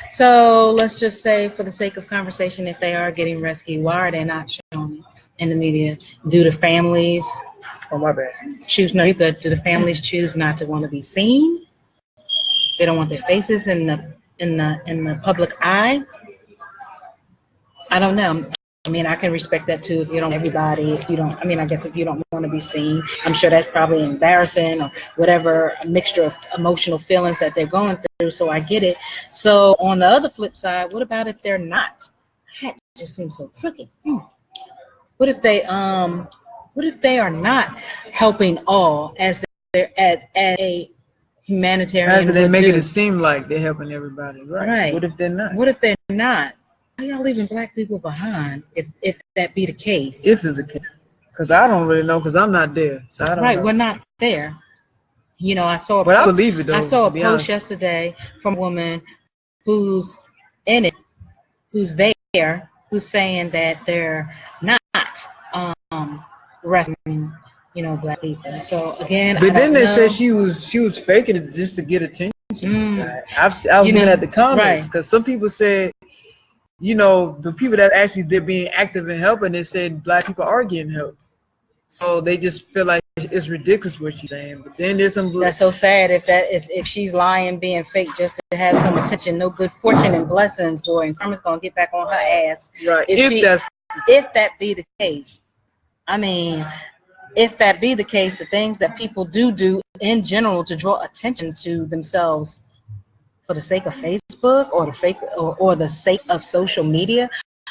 So let's just say, for the sake of conversation, if they are getting rescued, why are they not showing it in the media? Due to families Oh, my bad. Choose no, you're good. Do the families choose not to want to be seen? They don't want their faces in the public eye. I don't know. I mean, I can respect that too. If you don't, everybody. If you don't, I mean, I guess if you don't want to be seen, I'm sure that's probably embarrassing or whatever, a mixture of emotional feelings that they're going through. So I get it. So on the other flip side, what about if they're not? That just seems so tricky. What if they are not helping all as as a humanitarian As they would making do? it seem like they're helping everybody, right? Right. What if they're not? What if they're not? Why y'all leaving black people behind if that be the case? If it's a case, because I don't really know, because I'm not there, so I don't Right, know. we're not there. You know, I saw But I believe it though. I saw a to be post honest. yesterday from a woman who's in it, who's there, who's saying that they're not arresting, black people. So again, But I then don't they know. said she was faking it just to get attention. I was looking at the comments because some people said, the people that actually they're being active and helping, they said black people are getting help. So they just feel like it's ridiculous what she's saying. But then there's some. That's so sad if she's lying, being fake just to have some attention. No good fortune and blessings, boy. And Karma's gonna get back on her ass. Right. If that be the case, I mean, if that be the case, the things that people do in general to draw attention to themselves for the sake of Facebook or the sake of social media,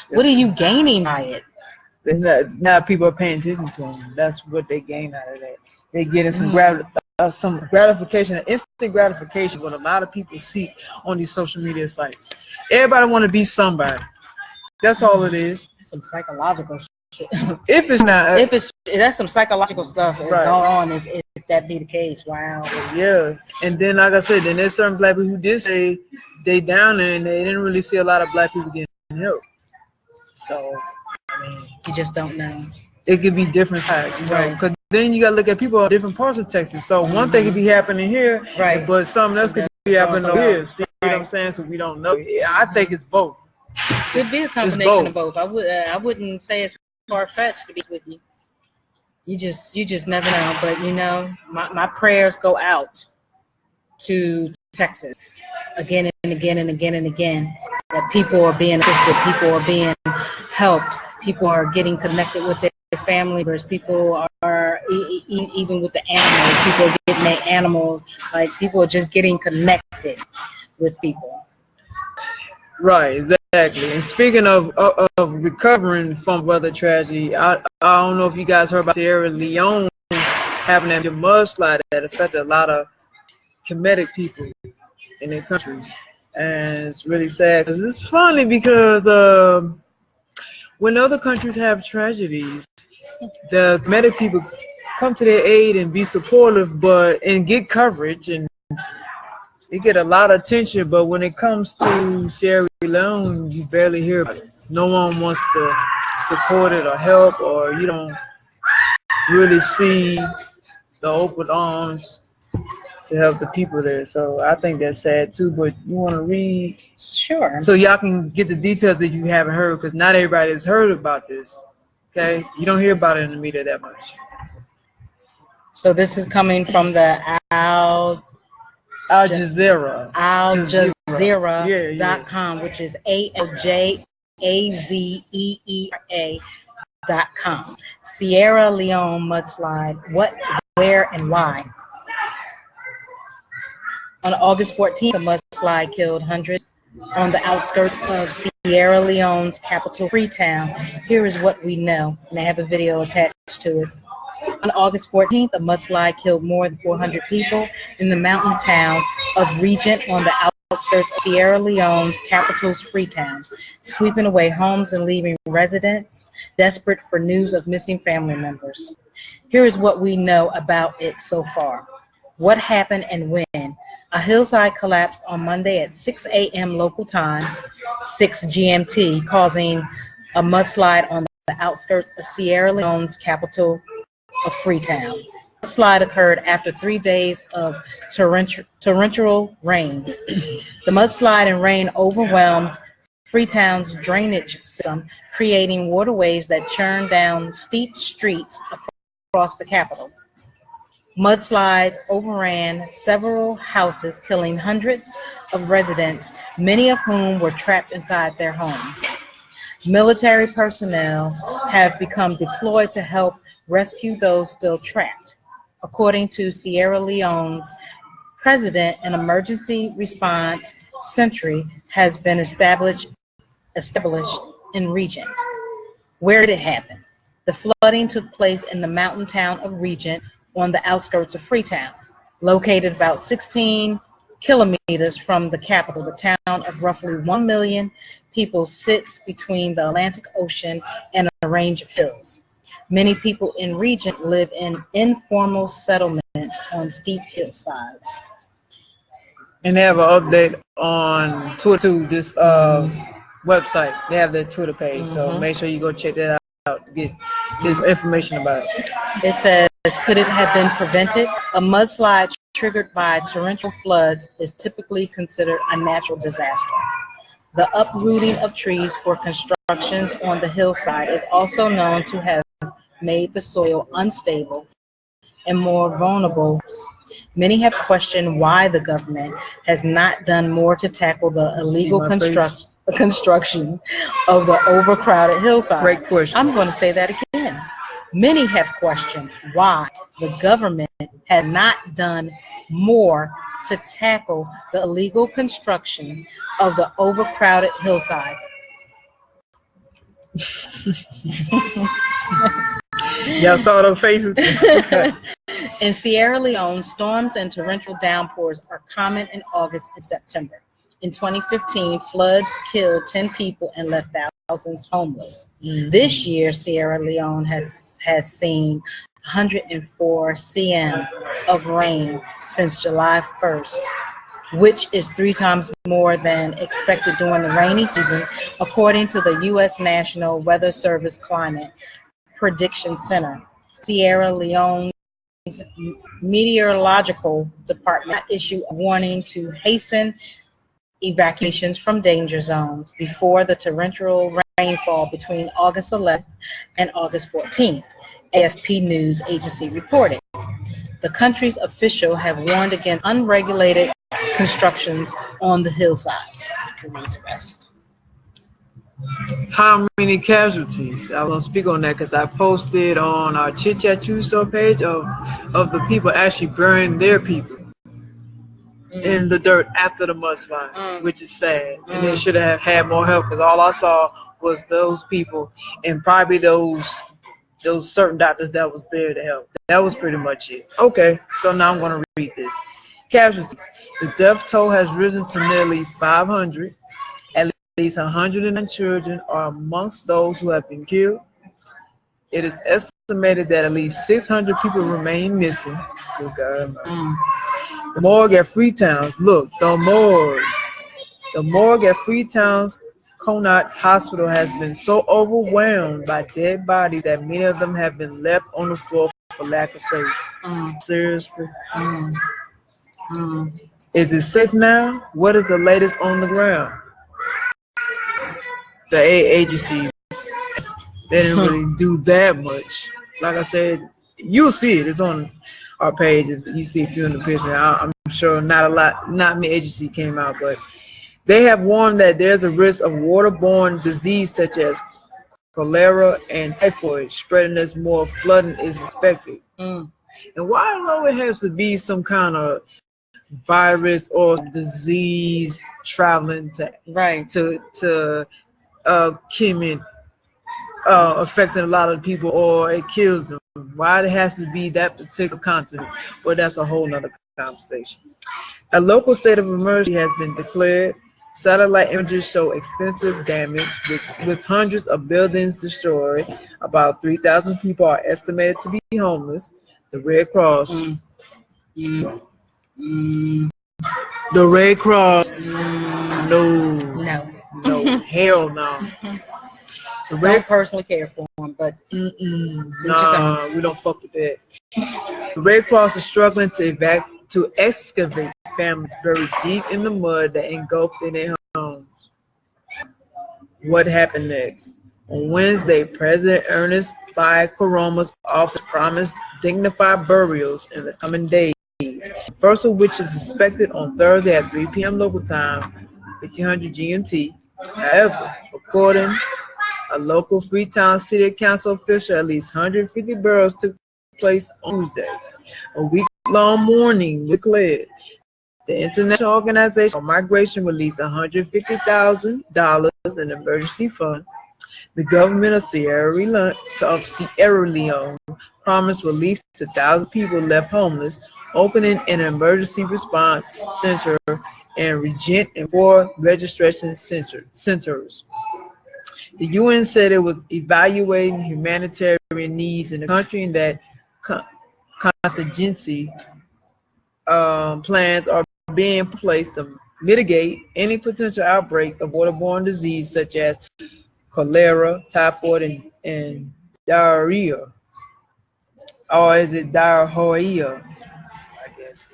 what are you gaining by it? Now people are paying attention to them. That's what they gain out of that. They getting some gratification, instant gratification, what a lot of people seek on these social media sites. Everybody want to be somebody. That's all it is. Some psychological shit. If it's not, that's some psychological stuff going on. If that be the case, wow. Yeah, and then like I said, then there's certain black people who did say they down there and they didn't really see a lot of black people getting help. So, I mean, you just don't know. It could be different sides, because then you gotta look at people in different parts of Texas. So one thing could be happening here, but something else could be happening over here. See what I'm saying? So we don't know. I think it's both. Could be a combination of both. I wouldn't say it's far fetched to be with you. You just never know. But my prayers go out to Texas again and again and again and again. That people are being assisted, people are being helped, people are getting connected with their family members, people are even with the animals, people are getting their animals, like people are just getting connected with people. Right, exactly. And speaking of recovering from weather tragedy, I don't know if you guys heard about Sierra Leone having a mudslide that affected a lot of Kemetic people in their country. And it's really sad because it's funny because when other countries have tragedies, the Kemetic people come to their aid and be supportive, and get coverage, and they get a lot of attention. But when it comes to Sierra Leone, you barely hear about it. No one wants to support it or help, or you don't really see the open arms to help the people there. So I think that's sad too. But you want to read? Sure. So y'all can get the details that you haven't heard, because not everybody has heard about this. Okay, you don't hear about it in the media that much. So this is coming from the Al Jazeera. Aljazeera.com, which is ALJAZEERA.com. Sierra Leone mudslide. What, where, and why? On August 14th, a mudslide killed hundreds on the outskirts of Sierra Leone's capital, Freetown. Here is what we know, and they have a video attached to it. On August 14th, a mudslide killed more than 400 people in the mountain town of Regent on the outskirts of Sierra Leone's capital's Freetown, sweeping away homes and leaving residents desperate for news of missing family members. Here is what we know about it so far. What happened and when? A hillside collapsed on Monday at 6 a.m. local time, 6 GMT, causing a mudslide on the outskirts of Sierra Leone's capital of Freetown. The mudslide occurred after 3 days of torrential rain. The mudslide and rain overwhelmed Freetown's drainage system, creating waterways that churned down steep streets across the capital. Mudslides overran several houses, killing hundreds of residents, many of whom were trapped inside their homes. Military personnel have become deployed to help rescue those still trapped. According to Sierra Leone's president, an emergency response century has been established in Regent. Where did it happen? The flooding took place in the mountain town of Regent on the outskirts of Freetown. Located about 16 kilometers from the capital, the town of roughly 1 million people sits between the Atlantic Ocean and a range of hills. Many people in Regent live in informal settlements on steep hillsides. And they have an update on Twitter, this website. They have their Twitter page, so make sure you go check that out to get this information about it. It says, could it have been prevented? A mudslide triggered by torrential floods is typically considered a natural disaster. The uprooting of trees for constructions on the hillside is also known to have made the soil unstable and more vulnerable. Many have questioned why the government has not done more to tackle the illegal construction of the overcrowded hillside. Great question. I'm going to say that again. Many have questioned why the government had not done more to tackle the illegal construction of the overcrowded hillside. Y'all saw those faces? In Sierra Leone, storms and torrential downpours are common in August and September. In 2015, floods killed 10 people and left thousands homeless. This year, Sierra Leone has seen 104 cm of rain since July 1st, which is 3 times more than expected during the rainy season, according to the U.S. National Weather Service Climate Prediction Center. Sierra Leone's meteorological department issued a warning to hasten evacuations from danger zones before the torrential rainfall between August 11th and August 14th, AFP News Agency reported. The country's officials have warned against unregulated constructions on the hillsides. You can read the rest. How many casualties? I will speak on that because I posted on our Chit Chat Tuesday page of the people actually burying their people in the dirt after the mudslide, which is sad. And they should have had more help because all I saw was those people and probably those certain doctors that was there to help. That was pretty much it. Okay, so now I'm going to read this. Casualties. The death toll has risen to nearly 500. At least 109 children are amongst those who have been killed. It is estimated that at least 600 people remain missing. Good God. The morgue at Freetown. Look, the morgue at Freetown's Connaught Hospital has been so overwhelmed by dead bodies that many of them have been left on the floor for lack of space. Seriously. Is it safe now? What is the latest on the ground? The aid agencies, they didn't really do that much. Like I said, you'll see it. It's on our pages. You see a few in the picture. I'm sure not many agencies came out, but they have warned that there's a risk of waterborne disease such as cholera and typhoid spreading as more flooding is expected. And why do it has to be some kind of virus or disease traveling to Kemetic, affecting a lot of people, or it kills them? Why it has to be that particular continent? Well, that's a whole nother conversation. A local state of emergency has been declared. Satellite images show extensive damage with hundreds of buildings destroyed. About 3,000 people are estimated to be homeless. The Red Cross. The Red Cross. No, hell no. The Red Don't personally care for them, but nah, we don't fuck with that. The Red Cross is struggling to excavate families buried deep in the mud that engulfed in their homes. What happened next? On Wednesday, President Ernest Bai Koroma's office promised dignified burials in the coming days, the first of which is expected on Thursday at 3 p.m. local time, 1500 GMT. However, according a local Freetown City Council official, at least 150 burials took place on Tuesday. A week-long mourning was declared. The International Organization for Migration released $150,000 in emergency funds. The government of Sierra Leone promised relief to thousands of people left homeless, opening an emergency response center and Regent and 4 registration centers. The UN said it was evaluating humanitarian needs in the country and that contingency plans are being placed to mitigate any potential outbreak of waterborne disease such as cholera, typhoid, and diarrhea. Or is it diarrhea, I guess.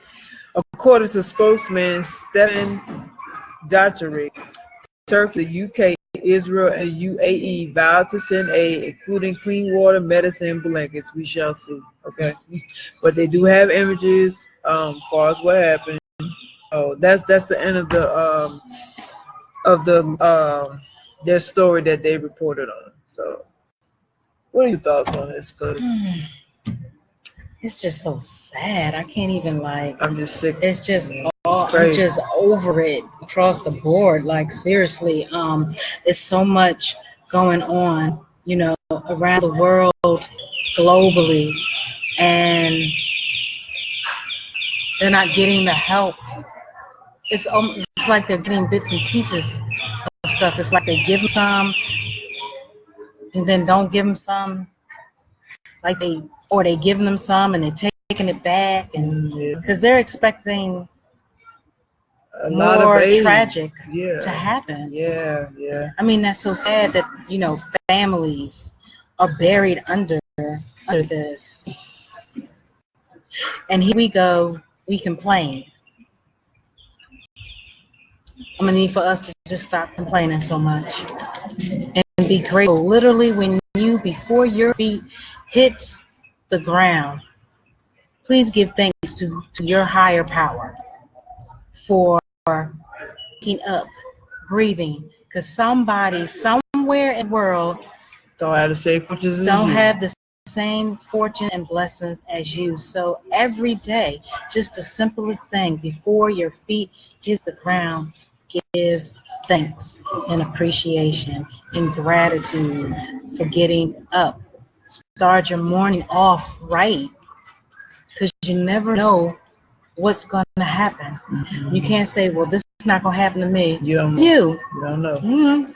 According to spokesman Stephen Dujarric, Turkey, the UK, Israel, and UAE vowed to send aid, including clean water, medicine, and blankets. We shall see. Okay, but they do have images as far as what happened. Oh, that's the end of the their story that they reported on. So, what are your thoughts on this? Cause It's just so sad. I can't even like. I'm just sick. It's just It's all. I'm crazy. just over it across the board. Like seriously, it's so much going on, around the world, globally, and they're not getting the help. It's like they're getting bits and pieces of stuff. It's like they give them some and then don't give them some. Like they giving them some and they're taking it back, and Yeah, because they're expecting a lot of more aid. tragic Yeah, to happen. yeah. I mean, that's so sad that families are buried under this, and here we go. We complain. I'm gonna need for us to just stop complaining so much and be grateful. Literally, when before your feet hits the ground, please give thanks to your higher power for waking up, breathing, because somebody somewhere in the world Don't have the same fortunes as don't you. have the same fortune and blessings as you. So every day, just the simplest thing, before your feet hit the ground, give thanks and appreciation and gratitude for getting up. Start your morning off right, because you never know what's going to happen. Mm-hmm. You can't say, well, this is not going to happen to me. You don't know. You know.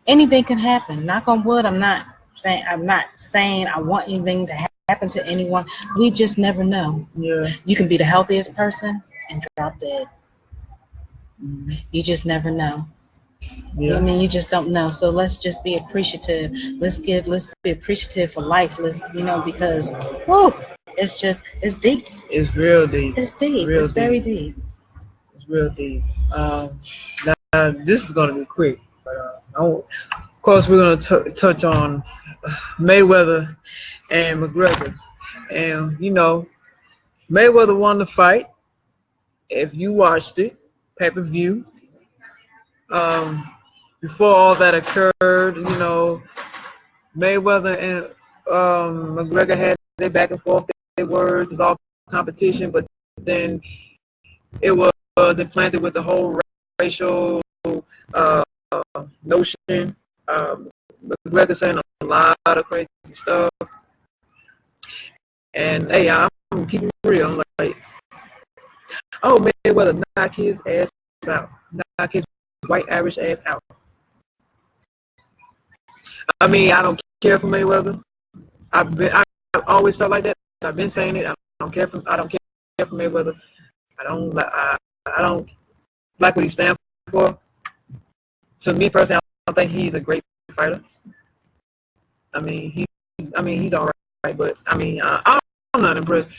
Anything can happen. Knock on wood. I'm not saying I want anything to happen to anyone. We just never know. Yeah. You can be the healthiest person and drop dead. Mm-hmm. You just never know. Yeah. I mean, you just don't know. So let's just be appreciative. Let's be appreciative for life. Because it's deep. It's real deep. It's deep. Real It's very deep. It's real deep. Now this is gonna be quick, but of course we're gonna touch on Mayweather and McGregor, and Mayweather won the fight. If you watched it, pay-per-view. Um, Before all that occurred, Mayweather and McGregor had their back and forth, their words, it's all competition, but then it was implanted with the whole racial uh, notion. McGregor saying a lot of crazy stuff, and hey, I'm keeping it real. I'm like, oh, Mayweather knock his ass out, knock his white Irish ass out. I mean, I don't care for Mayweather. I've always felt like that. I've been saying it. I don't care for Mayweather. I don't like what he stands for. To me personally, I don't think he's a great fighter. I mean, he's all right, but I'm not impressed.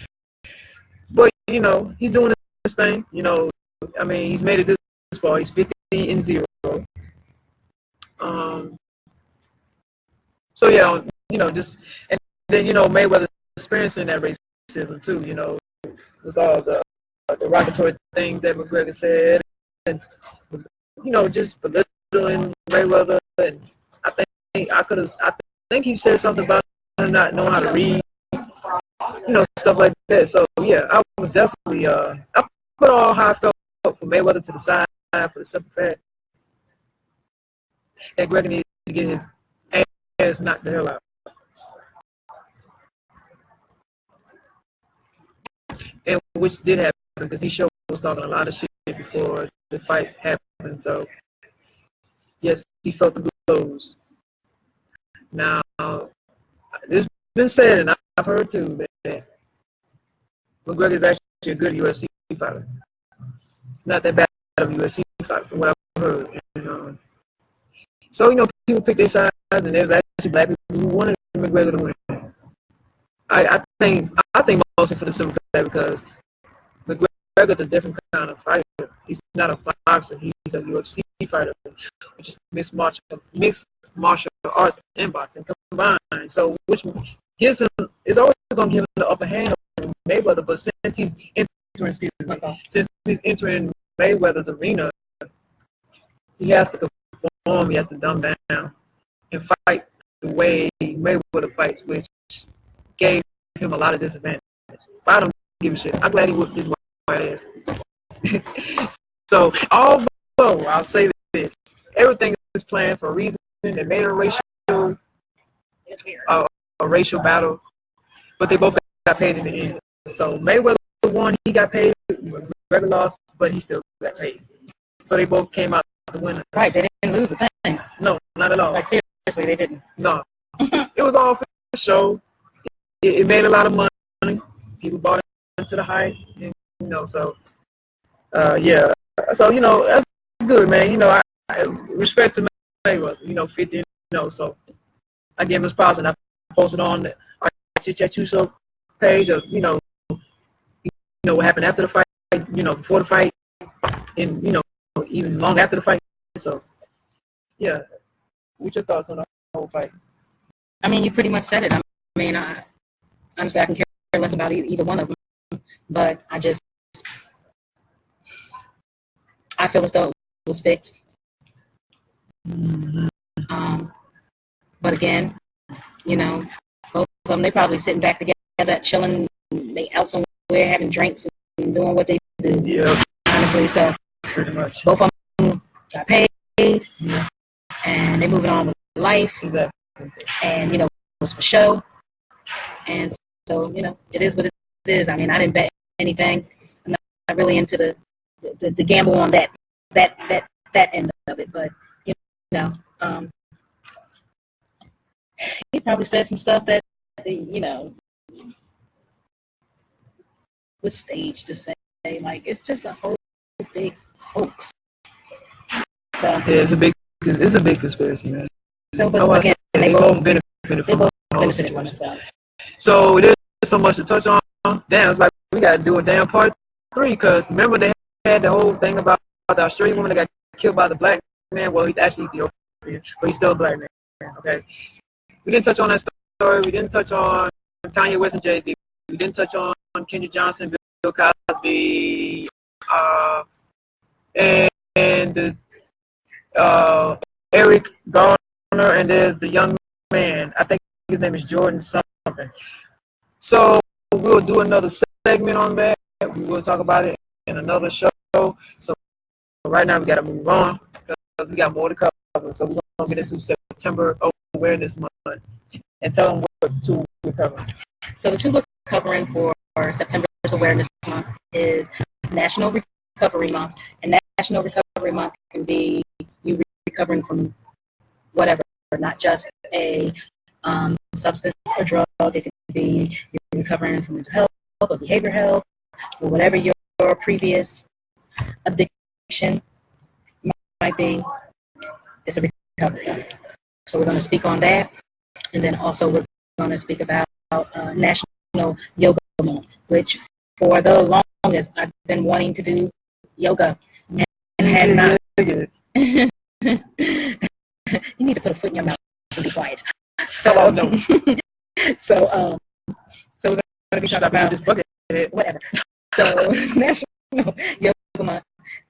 But he's doing his thing. He's made it this far. He's 50-0. So yeah, just and then Mayweather experiencing that racism too. With all the derogatory things that McGregor said, and just belittling Mayweather, and I think he said something about him not knowing how to read, stuff like that. So yeah, I was definitely I put all how I felt for Mayweather to the side for the simple fact that Gregor needed to get his ass knocked the hell out. And which did happen because he was talking a lot of shit before the fight happened. So yes, he felt the blows. Now it's been said, and I've heard too, that McGregor is actually a good UFC fighter. It's not that bad of a UFC fighter from what I've heard. So people pick their sides, and there's actually black people who wanted McGregor to win. I think mostly for the simple fact because McGregor's a different kind of fighter. He's not a boxer. He's a UFC fighter, which is mixed martial arts and boxing combined. So which gives him is always going to give him the upper hand over Mayweather. But since he's entering Mayweather's arena, he has to conform. He has to dumb down and fight the way Mayweather fights, which gave him a lot of disadvantage. But I don't give a shit. I'm glad he whooped his white ass. So, although I'll say this, everything is planned for a reason. They made it a racial battle, but they both got paid in the end. So Mayweather won, he got paid. McGregor lost, but he still got paid. So they both came out the winner. Right, they didn't lose a thing. No, not at all. Like seriously, they didn't. No, it was all for the show. It made a lot of money. People bought into the hype, and so. Yeah, so that's good, man. I respect to Mayweather. 50, so I gave him his props, and I posted on our Pt.2 show page of what happened after the fight, before the fight, and even long after the fight. So yeah, what's your thoughts on the whole fight? I mean, you pretty much said it. I mean, honestly, I can care less about either one of them, but I feel as though it was fixed. Mm-hmm. But again, both of them, they probably sitting back together, chilling, they out somewhere having drinks and doing what they do. Yeah. Honestly, so pretty much. Both of them got paid, yeah. And they moving on with life. Exactly. And it was for show. And so, it is what it is. I mean, I didn't bet anything. I'm not really into the gamble on that end of it, but he probably said some stuff that was staged to say. Like, it's just a whole big hoax. So yeah, it's a big conspiracy, man. So, but again, they both benefited from it. So there's so much to touch on. Damn, it's like we gotta do a damn part 3 because remember they had the whole thing about the Australian woman that got killed by the black man. Well, he's actually Ethiopian, but he's still a black man. Okay, we didn't touch on that story. We didn't touch on Kanye West and Jay-Z. We didn't touch on Kendrick Johnson, Bill Cosby, and Eric Garner, and there's the young man. I think his name is Jordan something. So we'll do another segment on that. We will talk about it in another show. So right now we got to move on because we got more to cover. So we're going to get into September Awareness Month and tell them what the 2 we're covering. So the 2 we're covering for September's Awareness Month is National Recovery Month. And National Recovery Month can be you recovering from whatever, not just a substance or drug. It could be you're recovering from mental health or behavioral health or whatever your previous addiction might be. It's a recovery. So we're going to speak on that. And then also we're going to speak about National Yoga Month, which for the longest I've been wanting to do yoga and had not. You need to put a foot in your mouth and be quiet. So, How about no? so we're going to be Should talking I be about with this bucket head? whatever. So National Yoga Month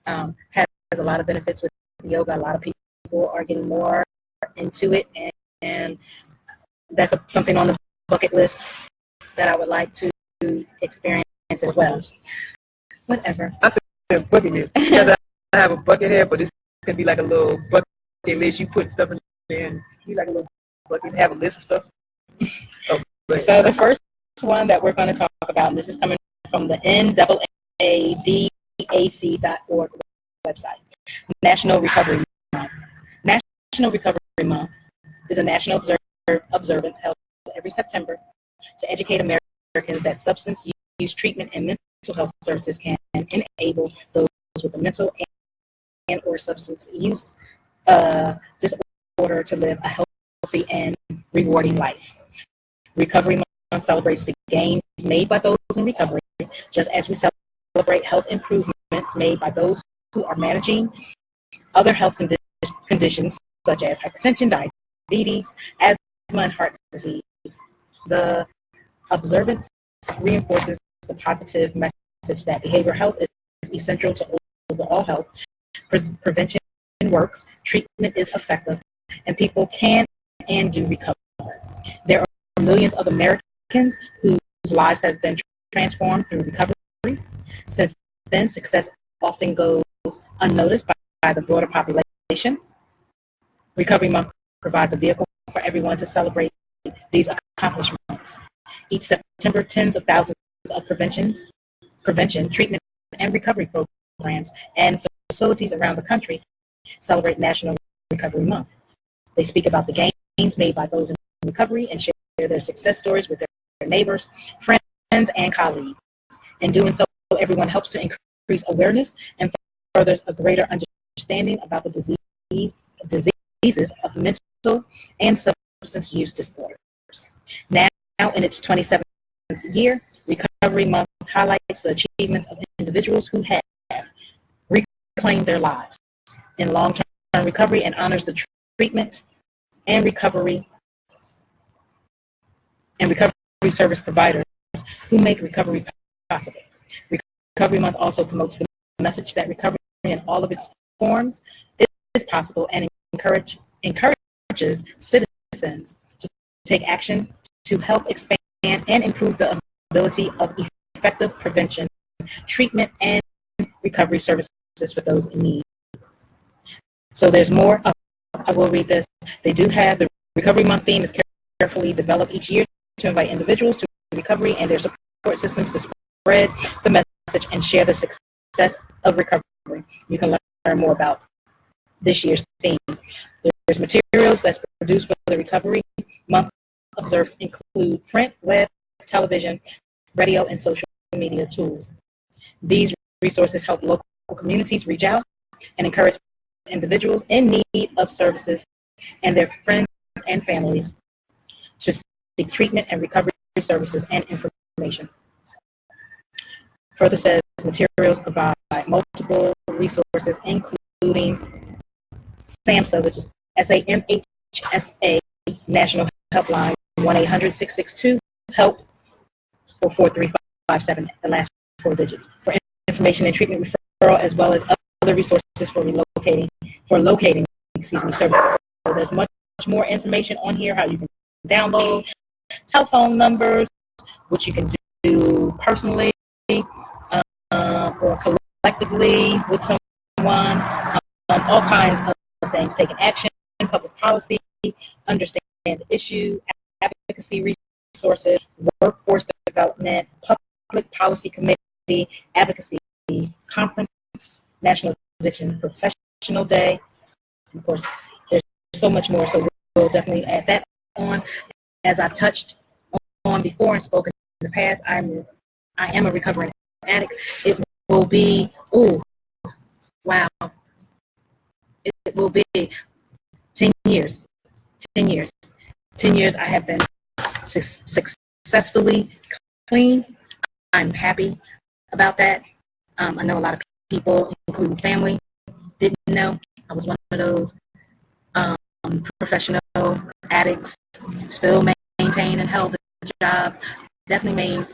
has a lot of benefits with yoga. A lot of people are getting more into it, and that's something on the bucket list that I would like to experience as well. Whatever. I said bucket list because I have a bucket head, but it's gonna be like a little bucket list. You put stuff in there and be like a little bucket, have a list of stuff. Oh, so the first one that we're going to talk about, and this is coming from the NAADAC.org website, National Recovery Month. National Recovery Month is a national observance held every September to educate Americans that substance use treatment and mental health services can enable those with a mental and or substance use disorder to live a healthy and rewarding life. Recovery Month celebrates the gains made by those in recovery, just as we celebrate health improvements made by those who are managing other health conditions such as hypertension, diabetes, asthma, and heart disease. The observance reinforces the positive message that behavioral health is essential to overall health. Prevention works, treatment is effective, and people can and do recover. There are millions of Americans whose lives have been transformed through recovery. Since then, success often goes unnoticed by the broader population. Recovery Month provides a vehicle for everyone to celebrate these accomplishments. Each September, tens of thousands of prevention, treatment, and recovery programs and facilities around the country celebrate National Recovery Month. They speak about the gains made by those in recovery and share their success stories with their neighbors, friends, and colleagues. In doing so, everyone helps to increase awareness and furthers a greater understanding about the diseases of mental and substance use disorders. Now, in its 27th year, Recovery Month highlights the achievements of individuals who have reclaimed their lives in long-term recovery and honors the treatment and recovery service providers who make recovery possible. Recovery Month also promotes the message that recovery in all of its forms is possible and encourages citizens to take action to help expand and improve the ability of effective prevention, treatment, and recovery services for those in need. So there's more. I will read this. They do have the Recovery Month theme is carefully developed each year to invite individuals to recovery and their support systems to spread the message and share the success of recovery. You can learn more about this year's theme. There's materials that's produced for the Recovery Month observance include print, web, television, radio, and social media tools. These resources help local communities reach out and encourage individuals in need of services and their friends and families to seek treatment and recovery services and information. Further says materials provide multiple resources, including SAMHSA, which is SAMHSA National Helpline 1-800-662-HELP or 4357, the last four digits, for information and treatment referral, as well as other resources for locating services. So there's much more information on here, how you can download, telephone numbers, which you can do personally or collectively with someone, all kinds of things, taking action, public policy, understand the issue, advocacy resources, workforce development, public policy committee, advocacy conference, National Addiction Professional Day. And of course, there's so much more, so we'll definitely add that on. As I've touched on before and spoken in the past, I am a recovering addict. It will be, wow, it will be 10 years. 10 years. 10 years I have been successfully clean. I'm happy about that. I know a lot of people, including family, didn't know. I was one of those professional addicts, still maintained and held a job. Definitely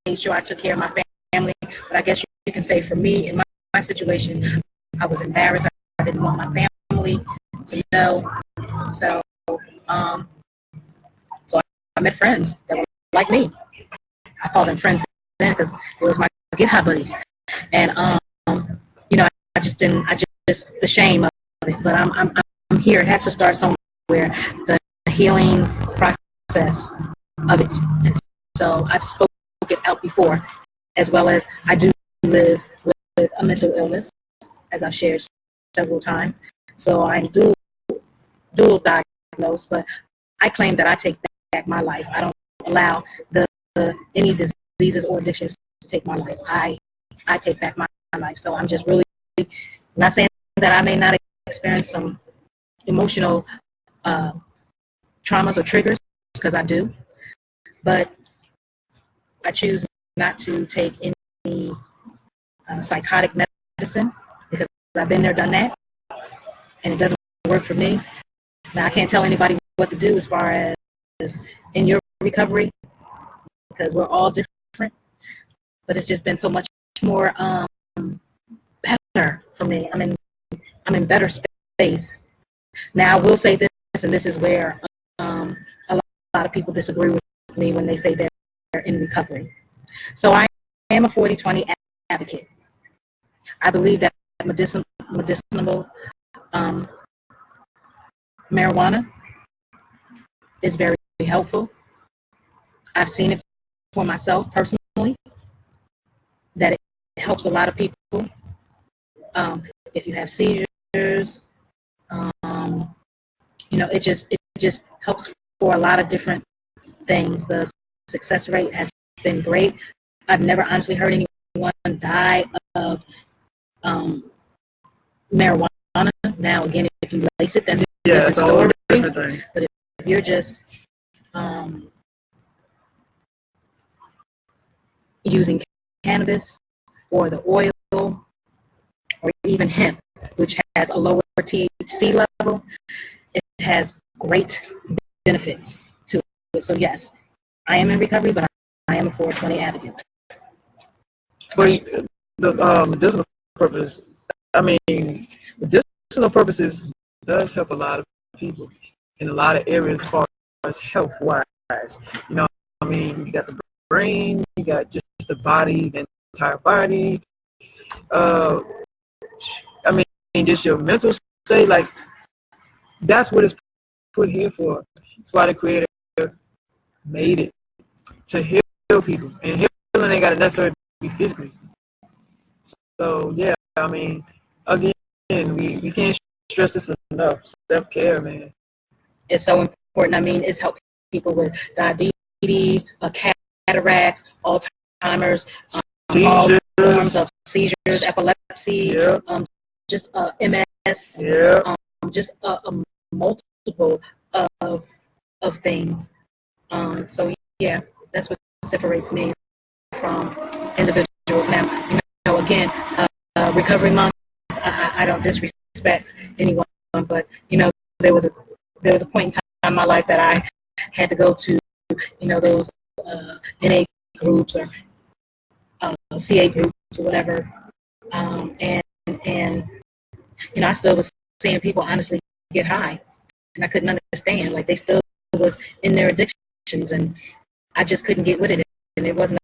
made sure I took care of my family. But I guess you can say for me, in my situation, I was embarrassed. I didn't want my family to know. So, um, so I met friends that were like me. I called them friends then because it was my get high buddies. And you know, I just the shame of it. But I'm here. It has to start somewhere. The healing process of it. And so I've spoken it out before, as well as I do live with a mental illness, as I've shared several times. So I'm dual diagnosed, but I claim that I take back my life. I don't allow any diseases or addictions to take my life. I take back my life. So I'm just really not saying that I may not experience some emotional traumas or triggers, because I do, but I choose not to take any psychotic medicine because I've been there, done that, and it doesn't work for me. Now I can't tell anybody what to do as far as in your recovery, because we're all different, but it's just been so much more better for me. I'm in better space. Now I will say this, and this is where a lot of people disagree with me when they say they're in recovery. So I am a 40-20 advocate. I believe that medicinal marijuana is very helpful. I've seen it for myself personally, that it helps a lot of people. If you have seizures, it just helps for a lot of different things. The success rate has been great. I've never honestly heard anyone die of marijuana. Now, again, if you lace it, that's a different story. But if you're just using cannabis or the oil or even hemp, which has a lower THC level, it has great benefits to it. So yes, I am in recovery, but I am a 420 advocate. But the medicinal purpose, medicinal purposes does help a lot of people in a lot of areas as far as health-wise. You got the brain, you got just the body, the entire body. Just your mental state. Like, that's what it's put here for. That's why the Creator made it, to heal people. And healing ain't got to necessarily be physically. So, yeah, again, we can't stress this enough. Self-care, man. It's so important. It's helping people with diabetes, cataracts, Alzheimer's, all forms of seizures, epilepsy, just MS, just a multiple of things. So yeah, that's what separates me from individuals. Now, again, Recovery Month, I don't disrespect anyone, but there was a point in time in my life that I had to go to those NA groups or CA groups or whatever, and I still was seeing people honestly get high, and I couldn't understand, like, they still was in their addictions, and I just couldn't get with it. And it wasn't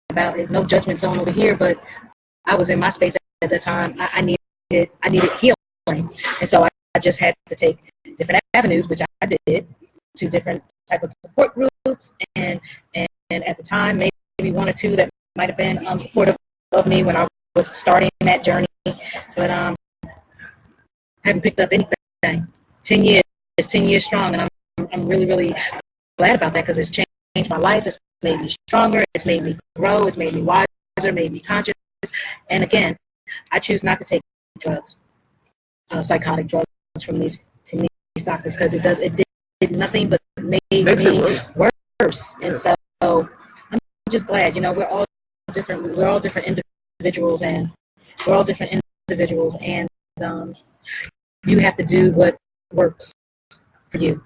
about it, no judgment zone over here, but I was in my space at the time. I needed healing, and so I just had to take different avenues, which I did, to different type of support groups, and at the time, maybe one or two that might have been supportive of me when I was starting that journey, but haven't picked up anything. 10 years strong, and I'm really, really glad about that, because it's changed my life. It's made me stronger. It's made me grow. It's made me wiser. Made me conscious. And again, I choose not to take drugs, psychotic drugs from these doctors, because it did nothing but made me worse. And so I'm just glad. We're all different. We're all different individuals, and you have to do what works for you.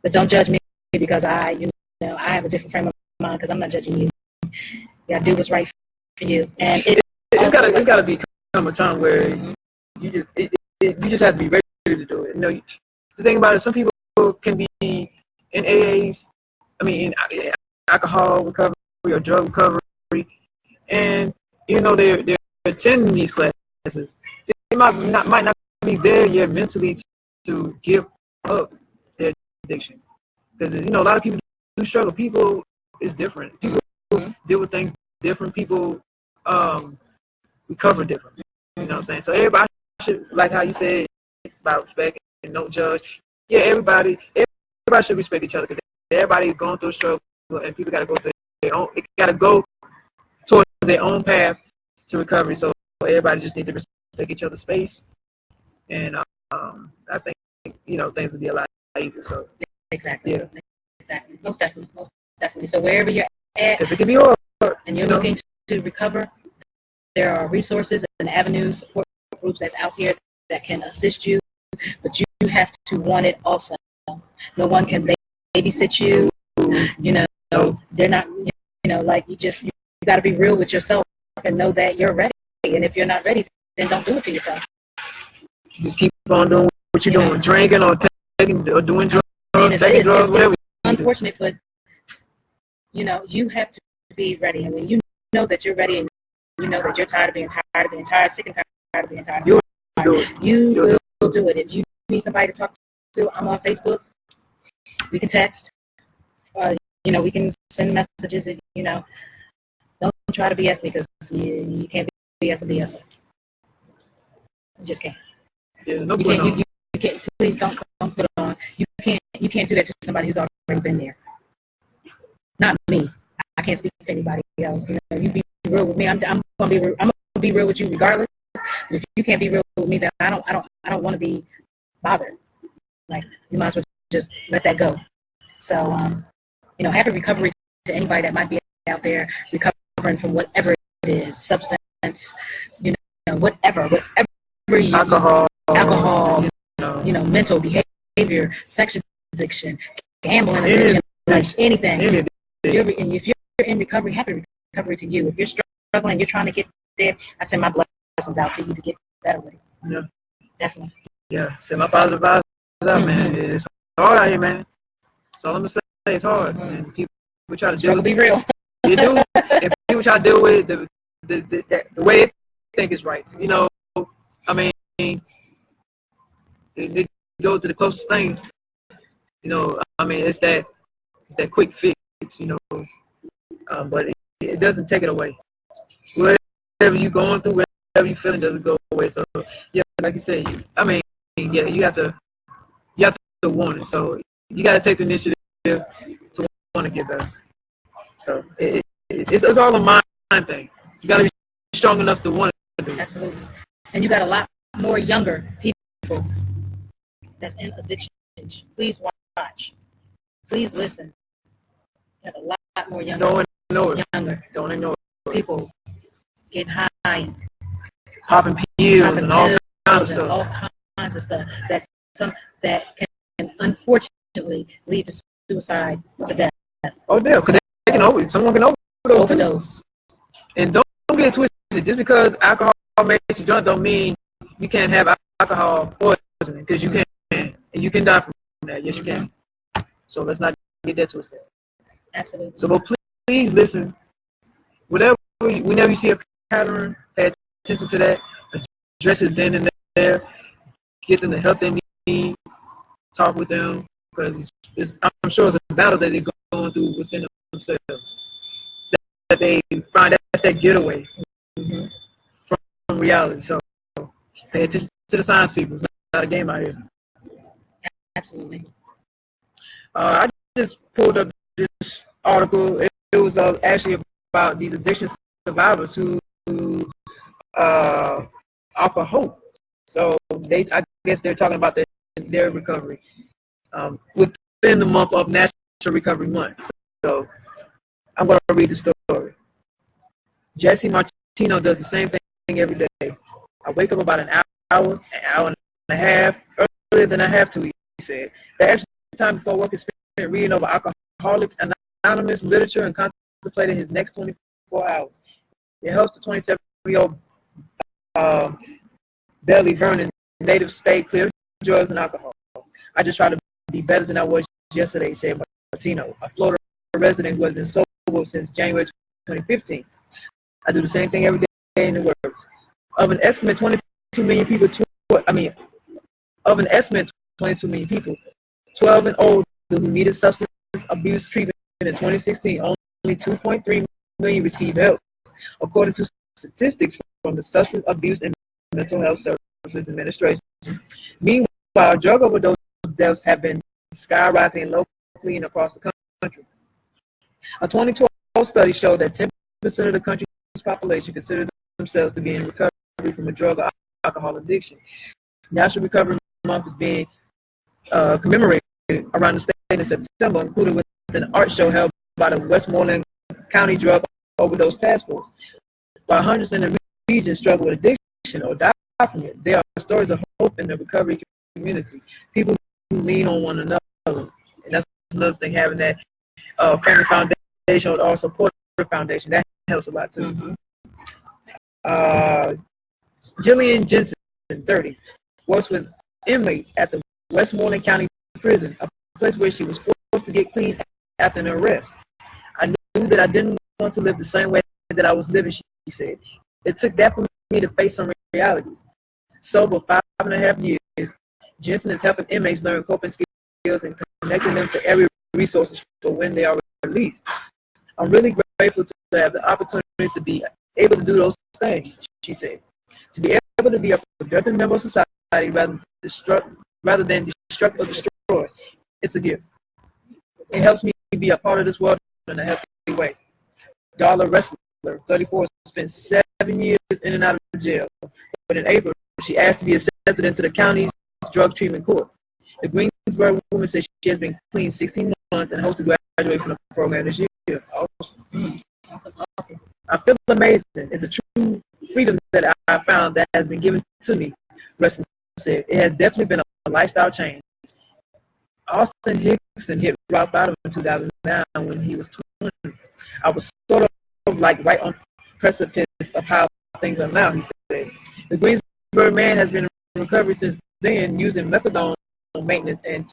But don't judge me because I have a different frame of mind because I'm not judging you. You gotta do what's right for you. And it's gotta become a time where you just have to be ready to do it. The thing about it, some people can be in AAs, in alcohol recovery or drug recovery, and they're attending these classes. They might not be there yet mentally to give up their addiction, because a lot of people do struggle. People is different. People deal with things different. People recover different. You know what I'm saying? So everybody should, like how you said about respect and no judge. Yeah, everybody should respect each other because everybody is going through a struggle, and people got to go through their own. They got to go towards their own path to recovery. So everybody just needs to respect each other's space, and I think things would be a lot easier. So exactly, yeah, exactly, most definitely. So wherever you're at, because it can be hard, and you're looking to recover, there are resources and avenues, support groups that's out here that can assist you, but you have to want it also. No one can babysit you. They're not. Like you got to be real with yourself and know that you're ready. And if you're not ready, then don't do it to yourself. Just keep on doing what you're doing, drinking or taking or doing drugs, taking drugs, whatever. It's unfortunate, but you have to be ready. And when you know that you're ready, and you know that you're tired of being tired, sick and tired of being tired, you will do it. If you need somebody to talk to, I'm on Facebook. We can text. We can send messages. Don't try to BS me because you can't BS a BS. You just can't. Yeah, no you can't. Please don't put it on. You can't do that to somebody who's already been there. Not me. I can't speak for anybody else. You be real with me. I'm gonna be real with you regardless. If you can't be real with me, then I don't want to be bothered. Like, you might as well just let that go. So happy recovery to anybody that might be out there recovering from whatever it is, substance, whatever alcohol, mental behavior, sex addiction, gambling addiction, anything. And if you're in recovery, happy recovery to you. If you're struggling, you're trying to get there, I send my blessings out to you to get better with it. Yeah, definitely. Yeah, send my positive vibes out, man. It's hard out here, man. That's all I'm gonna say. It's hard, and people try to struggle. Be real. You do. And people try to deal with the way they think is right. They go to the closest thing. It's that quick fix. But it doesn't take it away. Whatever you're going through, whatever you're feeling, doesn't go away. So yeah, like you said, you have to want it. So you got to take the initiative to want to get better. So it's all a mind thing. You got to be strong enough to want to do it. Absolutely. And you got a lot more younger people that's in addiction. Please watch. Please listen. You got a lot more younger. Don't ignore it. People getting high and popping pills and all kinds of stuff. That can unfortunately lead to suicide, to death. Oh, yeah, because someone can overdose. And don't get twisted. Just because alcohol makes you drunk don't mean you can't have alcohol poisoning, because you can. And you can die from that. Yes, you can. So let's not get that twisted. Absolutely. So, but please listen. Whenever you see a pattern, pay attention to that. Address it then and there. Get them the help they need. Talk with them, because I'm sure it's a battle that they're going through within themselves. That they find that's that getaway from reality. So pay attention to the science people. It's not a game out here. Absolutely. I just pulled up this article. It was actually about these addiction survivors who offer hope. So I guess they're talking about their recovery within the month of National Recovery Month. So I'm going to read the story. Jesse Martino does the same thing every day. I wake up about an hour and a half earlier than I have to, he said. That actually time before work is spent reading over Alcoholics Anonymous literature and contemplating his next 24 hours. It helps the 27-year-old Belly Vernon native stay clear of drugs and alcohol. I just try to be better than I was yesterday, said Martino, a Florida resident who has been sober since January 2015. I do the same thing every day in the works. Of an estimate 22 million people, 12 and older who needed substance abuse treatment in 2016, only 2.3 million received help, according to statistics from the Substance Abuse and Mental Health Services Administration. Meanwhile, drug overdose deaths have been skyrocketing locally and across the country. A 2012 study showed that 10% of the country's population consider themselves to be in recovery from a drug or alcohol addiction. National Recovery Month is being commemorated around the state in September, including with an art show held by the Westmoreland County Drug Overdose Task Force. While hundreds in the region struggle with addiction or die from it, there are stories of hope in the recovery community. People who lean on one another, and that's another thing. Having that family foundation or supportive foundation, that helps a lot too. Jillian Jensen, 30, works with inmates at the Westmoreland County Prison, a place where she was forced to get clean after an arrest. I knew that I didn't want to live the same way that I was living, she said. It took that for me to face some realities. Sober 5.5 years, Jensen is helping inmates learn coping skills and connecting them to area resources for when they are released. I'm really grateful to have the opportunity to be able to do those things, she said. To be able to be a productive member of society rather than destruct or destroy, it's a gift. It helps me be a part of this world in a healthy way. Darla Wrestler, 34, spent 7 years in and out of jail, but in April, she asked to be accepted into the county's drug treatment court. The Greensboro woman says she has been clean 16 months and hopes to graduate from the program this year. Awesome. Awesome. I feel amazing. It's a true freedom that I found that has been given to me, Wrestler said. It has definitely been a lifestyle change. Austin Hickson hit rock bottom in 2009 when he was 20. I was sort of like right on precipice of how things are now, he said. The Greensboro man has been in recovery since then, using methadone maintenance and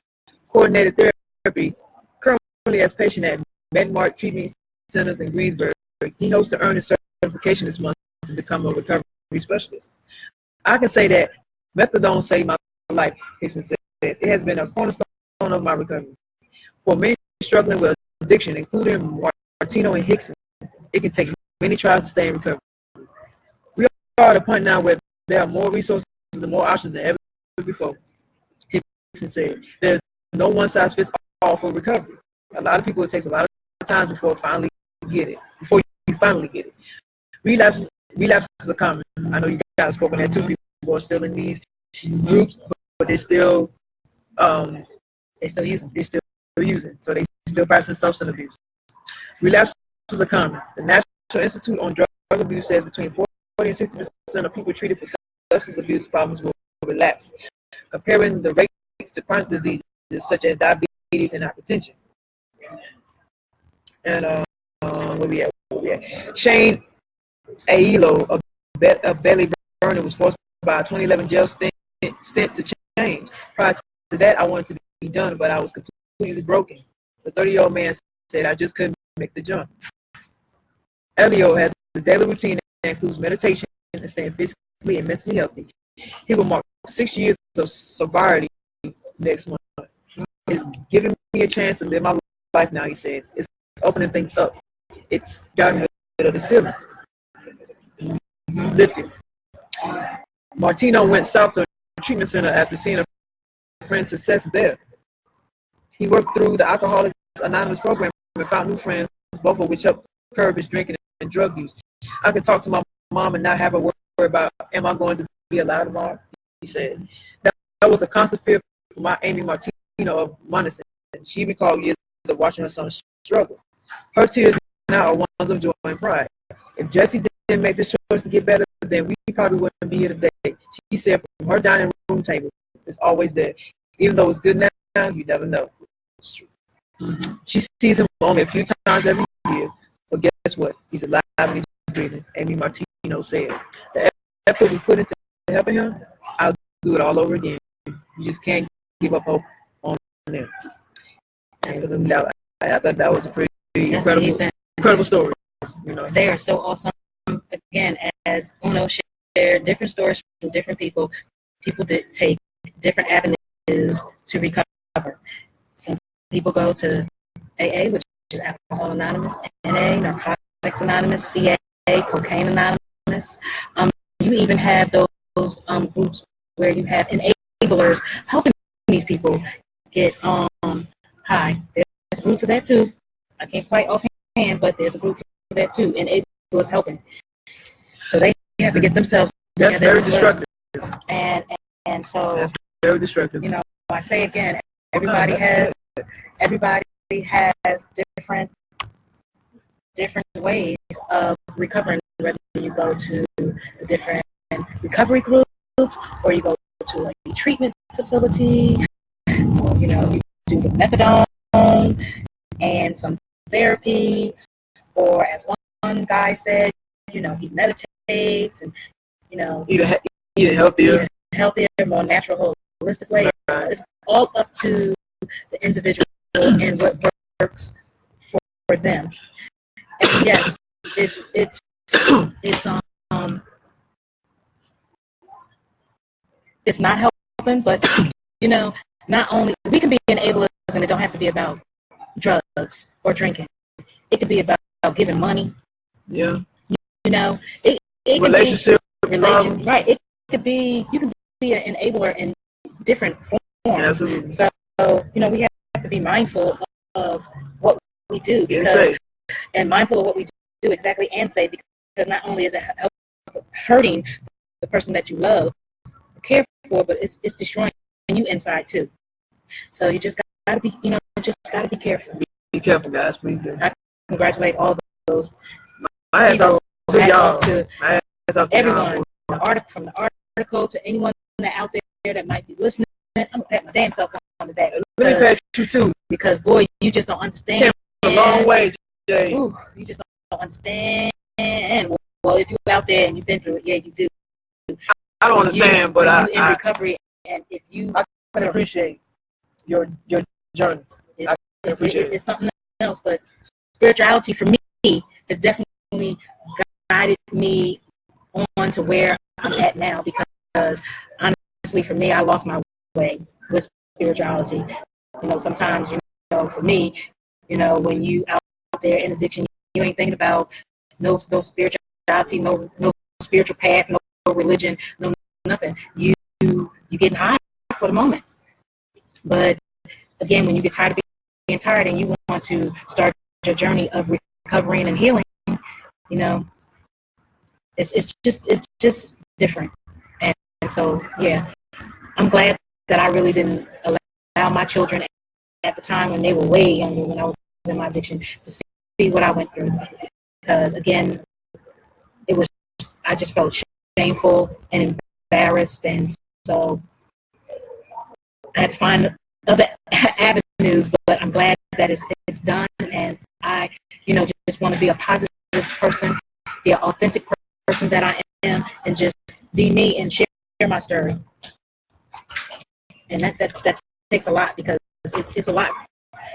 coordinated therapy, currently as patient at MedMart Treatment Centers in Greensboro. He hopes to earn his certification this month to become a recovery specialist. I can say that methadone saved my life, Hickson said. It has been a cornerstone of my recovery. For many struggling with addiction, including Martino and Hickson, it can take many trials to stay in recovery. We are at a point now where there are more resources and more options than ever before, Hickson said. There's no one-size-fits-all for recovery. A lot of people, it takes a lot of time before you finally get it. Relapses are common. I know you guys have spoken that too. People are still in these groups, but they're still using. So they still practicing substance abuse. Relapses are common. The National Institute on Drug Abuse says between 40 and 60% of people treated for substance abuse problems will relapse, comparing the rates to chronic diseases such as diabetes and hypertension. And where we at? Shane Ailo of Belly Vernon was forced by a 2011 jail stint to change. Prior to that, I wanted to be done, but I was completely broken. The 30-year-old man said, I just couldn't make the jump. Elio has a daily routine that includes meditation and staying physically and mentally healthy. He will mark 6 years of sobriety next month. It's giving me a chance to live my life now, he said. It's opening things up. It's gotten rid of the ceiling. Lifted. Martino went south to a treatment center after seeing a friend's success there. He worked through the Alcoholics Anonymous program and found new friends, both of which helped curb his drinking and drug use. I could talk to my mom and not have her worry about, am I going to be alive tomorrow? He said. That was a constant fear for my Amy Martino of Monisson. She recalled years of watching her son struggle. Her tears now are ones of joy and pride. If Jesse didn't make the choice to get better, then we probably wouldn't be here today. She said from her dining room table, it's always there. Even though it's good now, you never know. She sees him only a few times every year. But guess what? He's alive and he's breathing. Amy Martino said, the effort we put into helping him, I'll do it all over again. You just can't give up hope on him. And so I thought that was a pretty incredible story. You know, they are so awesome. Again, as Uno shared different stories from different people, people did take different avenues to recover. Some people go to AA, which is Alcohol Anonymous, NA, Narcotics Anonymous, CA, Cocaine Anonymous. You even have those groups where you have enablers helping these people get high. There's a group for that too. I can't quite offhand, but there's a group for that too. Enablers helping. So they have to get themselves together. That's very destructive. And so that's very destructive. You know, I say again, everybody has different ways of recovering, whether you go to the different recovery groups or you go to a treatment facility, or you do the methadone and some therapy, or as one guy said, he meditates and eat a healthier, more natural, holistic way. Right. It's all up to the individual and what works for them. And yes, it's it's not helping, but not only we can be enablers, and it don't have to be about drugs or drinking. It could be about giving money. Yeah. It relationship, right? It could be, you can be an enabler in different forms. Yeah, absolutely. So we have to be mindful of what we do, and mindful of what we do exactly and say, because not only is it hurting the person that you love, care for, but it's destroying you inside too. So you just gotta be, gotta be careful. Be careful, guys. Please do. I congratulate all those. My hats off to y'all. To everyone. From the article to anyone out there that might be listening. I'm gonna pat my damn self on the back. Let me pat you too, because boy, you just don't understand. Came a long way, Jay. Ooh, you just don't understand. Well, if you're out there and you've been through it, yeah, you do. I don't understand, but I in recovery, and if you I can appreciate your journey. It's something else, but spirituality for me has definitely guided me on to where I'm at now, because honestly, for me, I lost my way with spirituality. Sometimes, for me, when you out there in addiction, you ain't thinking about no spirituality, no spiritual path, no religion, no nothing. You getting high for the moment. But again, when you get tired of being tired and you want to start your journey of recovering and healing, it's just different. And so yeah, I'm glad that I really didn't allow my children at the time when they were way younger, when I was in my addiction, to see what I went through. Because again, I just felt shameful and embarrassed, and so I had to find other avenues. But I'm glad that it's done, and I, just want to be a positive person, be an authentic person that I am, and just be me and share my story. And that takes a lot, because it's a lot.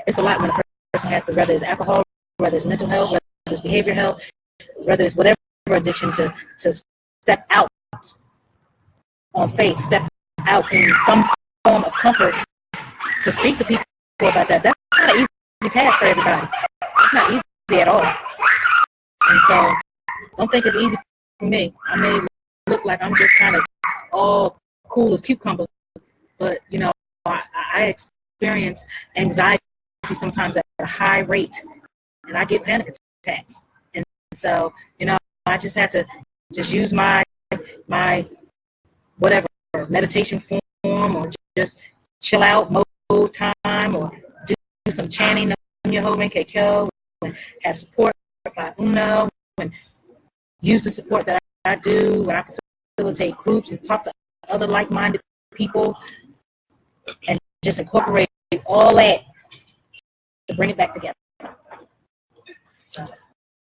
It's a lot when a person has to, whether it's alcohol, whether it's mental health, whether it's behavioral health, whether it's whatever addiction, to step out on faith, step out in some form of comfort, to speak to people about that. That's not an easy task for everybody. It's not easy at all. And so, don't think it's easy for me. I may look like I'm just kind of all cool as cucumber, but I experience anxiety sometimes at a high rate, and I get panic attacks. And so, I just have to just use my whatever meditation form, or just chill out mode time, or do some chanting, and have support by Uno, and use the support that I do when I facilitate groups and talk to other like-minded people, and just incorporate all that bring it back together. So,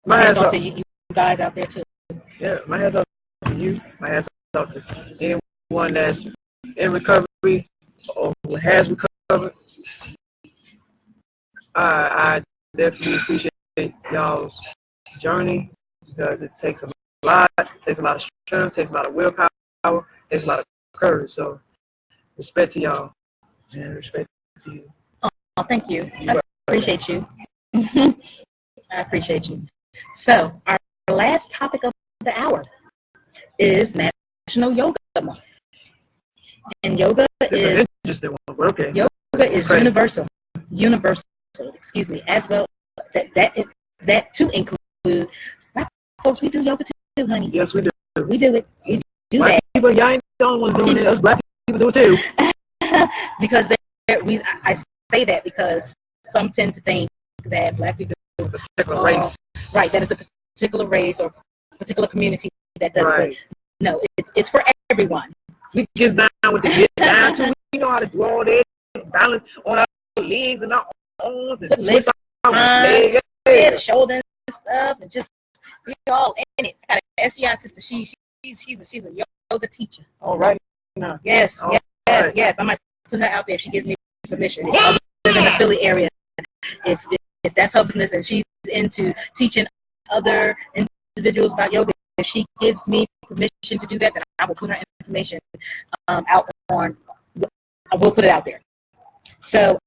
My hands hands off up. to you guys out there too. Yeah, my hands up to you. My hands up to anyone that's in recovery or who has recovered. I definitely appreciate y'all's journey because it takes a lot. It takes a lot of strength, takes a lot of willpower, takes a lot of courage. So respect to y'all and respect to you. Oh, thank you. I appreciate you. I appreciate you. So, our last topic of the hour is National Yoga Month. And yoga This is an interesting one, but okay. Yoga is universal, excuse me, as well that to include black folks. We do yoga too, honey. Yes, we do. We do it. We do White that. people, y'all ain't the only ones doing it. Us black people do it too. Because I say that because some tend to think that black people It's a particular race. Right, that is a particular race or particular community that does Right. it. No, it's for everyone. We get down with the get down too. We know how to do all that balance on our legs and our arms and twist our leg. Yeah, the shoulder and stuff, and just we all in it. I got an SGI sister. She's a yoga teacher. All right. Now. Yes, All yes, right. yes. I might put her out there if she gives me permission. If I live in the Philly area, if that's her business and she's into teaching other individuals about yoga, if she gives me permission to do that, then I will put her information out on. I will put it out there. So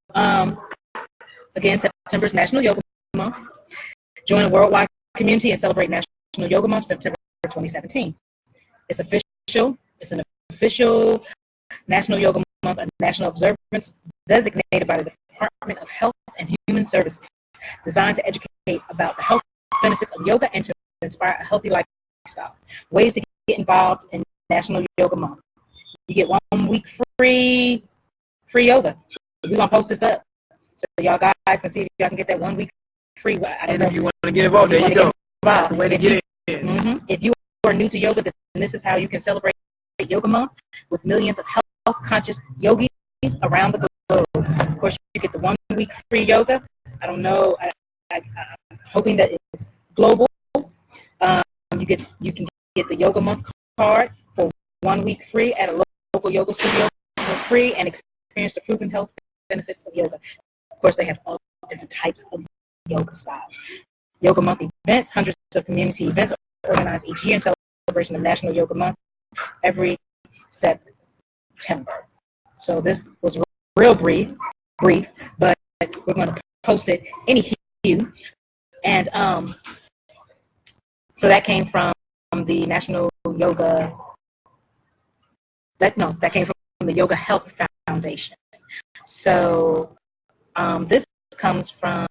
again, September is National Yoga Month. Join a worldwide community and celebrate National Yoga Month, September 2017. It's official. It's an official National Yoga Month, a national observance designated by the Department of Health and Human Services, designed to educate about the health benefits of yoga and to inspire a healthy lifestyle. Ways to get involved in National Yoga Month. You get 1 week free yoga. We're gonna post this up so y'all guys can see if y'all can get that 1 week free. And if you want to get involved, there you go. That's the way to get in. Mm-hmm. If you are new to yoga, then this is how you can celebrate Yoga Month with millions of health-conscious yogis around the globe. Of course, you get the 1 week free yoga. I don't know. I'm hoping that it's global. You can get the Yoga Month card for 1 week free at a local yoga studio for free and experience the proven health benefits of yoga. Of course, they have all different types of yoga styles. Yoga Month events, hundreds of community events are organized each year in celebration of National Yoga Month every September. So this was real brief, but we're going to post it anyhow. And so that came from the National Yoga. That came from the Yoga Health Foundation. So this comes from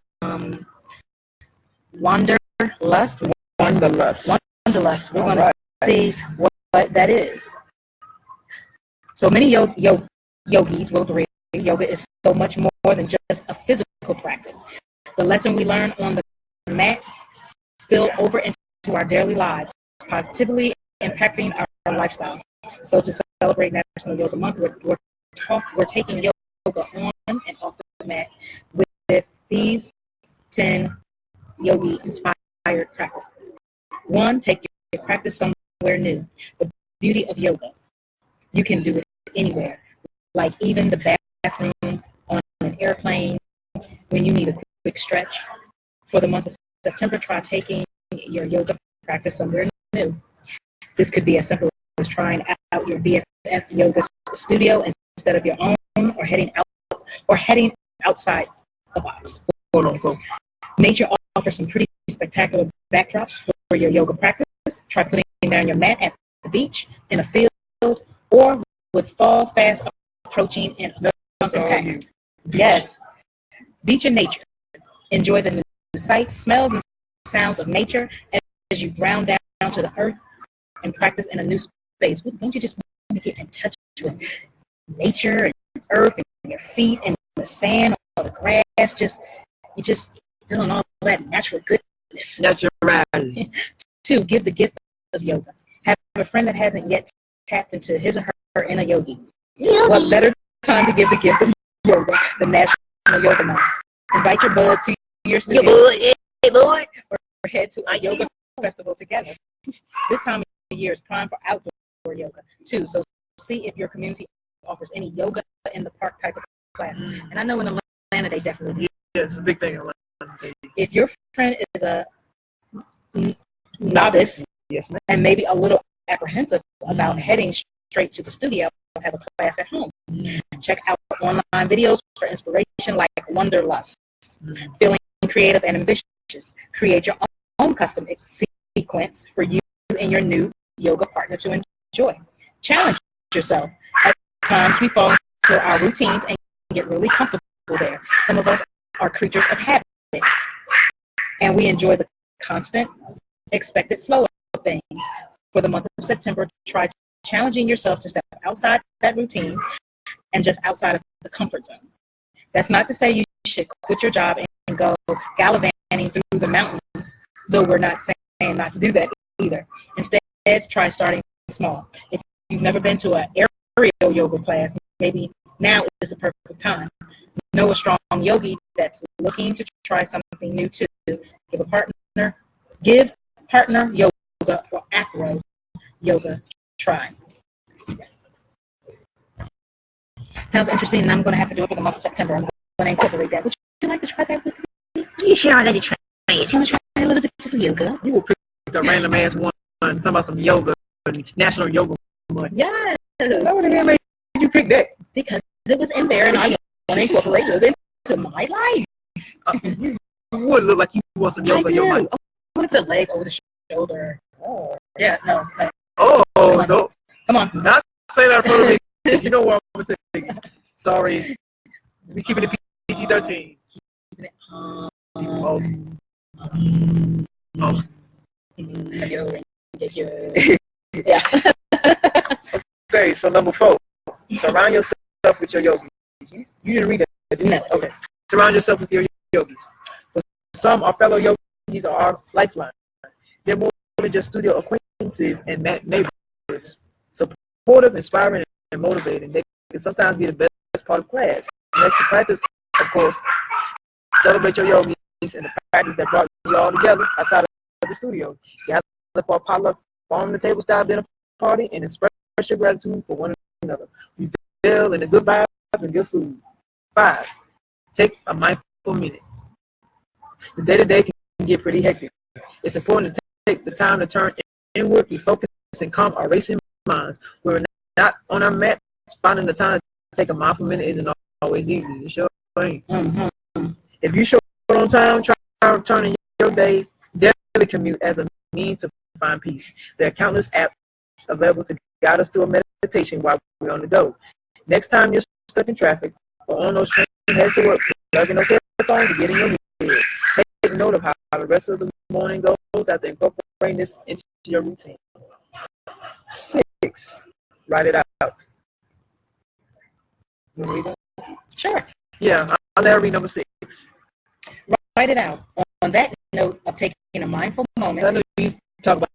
Wanderlust. Wanderlust. We're going to see what that is. So many yogis will agree yoga is so much more than just a physical practice. The lesson we learn on the mat spill over into our daily lives, positively impacting our lifestyle. So to celebrate National Yoga Month, we're taking yoga on and off the mat with these 10 yogi-inspired practices. 1, take your practice somewhere new. The beauty of yoga. You can do it anywhere, like even the bathroom, on an airplane, when you need a quick stretch. For the month of September, try taking your yoga practice somewhere new. This could be as simple as trying out your BFF yoga studio instead of your own, or heading outside the box. Quote unquote. Nature offers some pretty spectacular backdrops for your yoga practice. Try putting down your mat at the beach, in a field, or with fall fast approaching in a mountain pack. Yes, beach and nature. Enjoy the new sights, smells, and sounds of nature as you ground down to the earth and practice in a new space. Don't you just want to get in touch with nature and earth and your feet and the sand or the grass? You just feeling all that natural goodness. Naturality. 2, give the gift of yoga. Have a friend that hasn't yet tapped into his or her inner yogi. What better time to give the gift of yoga than National Yoga Month? Invite your bud to your studio. Hey bud. Or head to a yoga festival together. This time of year is prime for outdoor yoga too. So see if your community offers any yoga in the park type of classes. And I know in Atlanta they definitely do. Yeah, it's a big thing in Atlanta. If your friend is a novice, yes, ma'am, and maybe a little apprehensive about heading straight to the studio, have a class at home. Check out online videos for inspiration like Wanderlust. Feeling creative and ambitious. Create your own custom sequence for you and your new yoga partner to enjoy. Challenge yourself. At times we fall into our routines and get really comfortable there. Some of us are creatures of habit, and we enjoy the constant, expected flow of things. For the month of September, try challenging yourself to step outside that routine and just outside of the comfort zone. That's not to say you should quit your job and go gallivanting through the mountains, though we're not saying not to do that either. Instead, try starting small. If you've never been to an aerial yoga class, maybe now is the perfect time. Know a strong yogi that's looking to try something new too. Give partner yoga or acro yoga try. Sounds interesting, and I'm going to have to do it for the month of September. I'm going to incorporate that. Would you like to try that with me? You sure already tried it. You want to try a little bit of yoga? You will pick a random ass one talking about some yoga, National Yoga Month. Yes. Why would the hell made you pick that? Because it was in there, and I want to incorporate yoga into my life. You would look like you want some yoga in your life. I want to put a leg over the shoulder. Oh. Yeah, no. Oh, no. Come on. Not say that in front of me. You know what I'm going to take it. Sorry. We keeping it PG-13. Keeping it Yeah. Okay, so number 4. Surround yourself with your yogis. You didn't read that, did you? No. Okay. Surround yourself with your yogis. For some, our fellow yogis are our lifeline. They're more than just studio acquaintances and neighbors. Supportive, inspiring, and motivating. They can sometimes be the best part of class. Next to practice, of course, celebrate your yogis and the practice that brought you all together outside of the studio. Gather for a potluck, farm the table style dinner party, and express your gratitude for one another. We feel in the good vibes and good food. 5. Take a mindful minute. The day-to-day can get pretty hectic. It's important to take the time to turn inward, refocus, and calm our racing minds. We're not on our mats. Finding the time to take a mindful minute isn't always easy. It sure ain't. If you show up on time, try turning your daily commute as a means to find peace. There are countless apps available to guide us through a meditation while we're on the go. Next time you're stuck in traffic or on those trains, head to work, plug in those headphones and get in your head. Take note of how the rest of the morning goes after incorporating this into your routine. 6. Write it out. You want to read that? Sure. Yeah, I'll let her read number 6. Write it out. On that note of taking a mindful moment. I know you talk about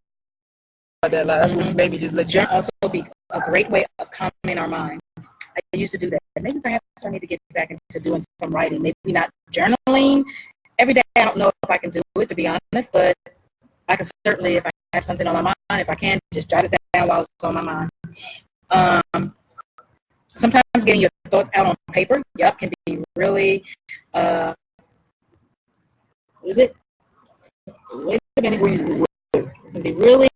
that. That's what made me just let you. Journal also be a great way of calming our minds. I used to do that. Maybe perhaps I need to get back into doing some writing. Maybe not journaling every day. I don't know if I can do it, to be honest, but I can certainly, if I have something on my mind, if I can, just jot it down while it's on my mind. Sometimes getting your thoughts out on paper, can be really, what is it? Wait a minute. It can be really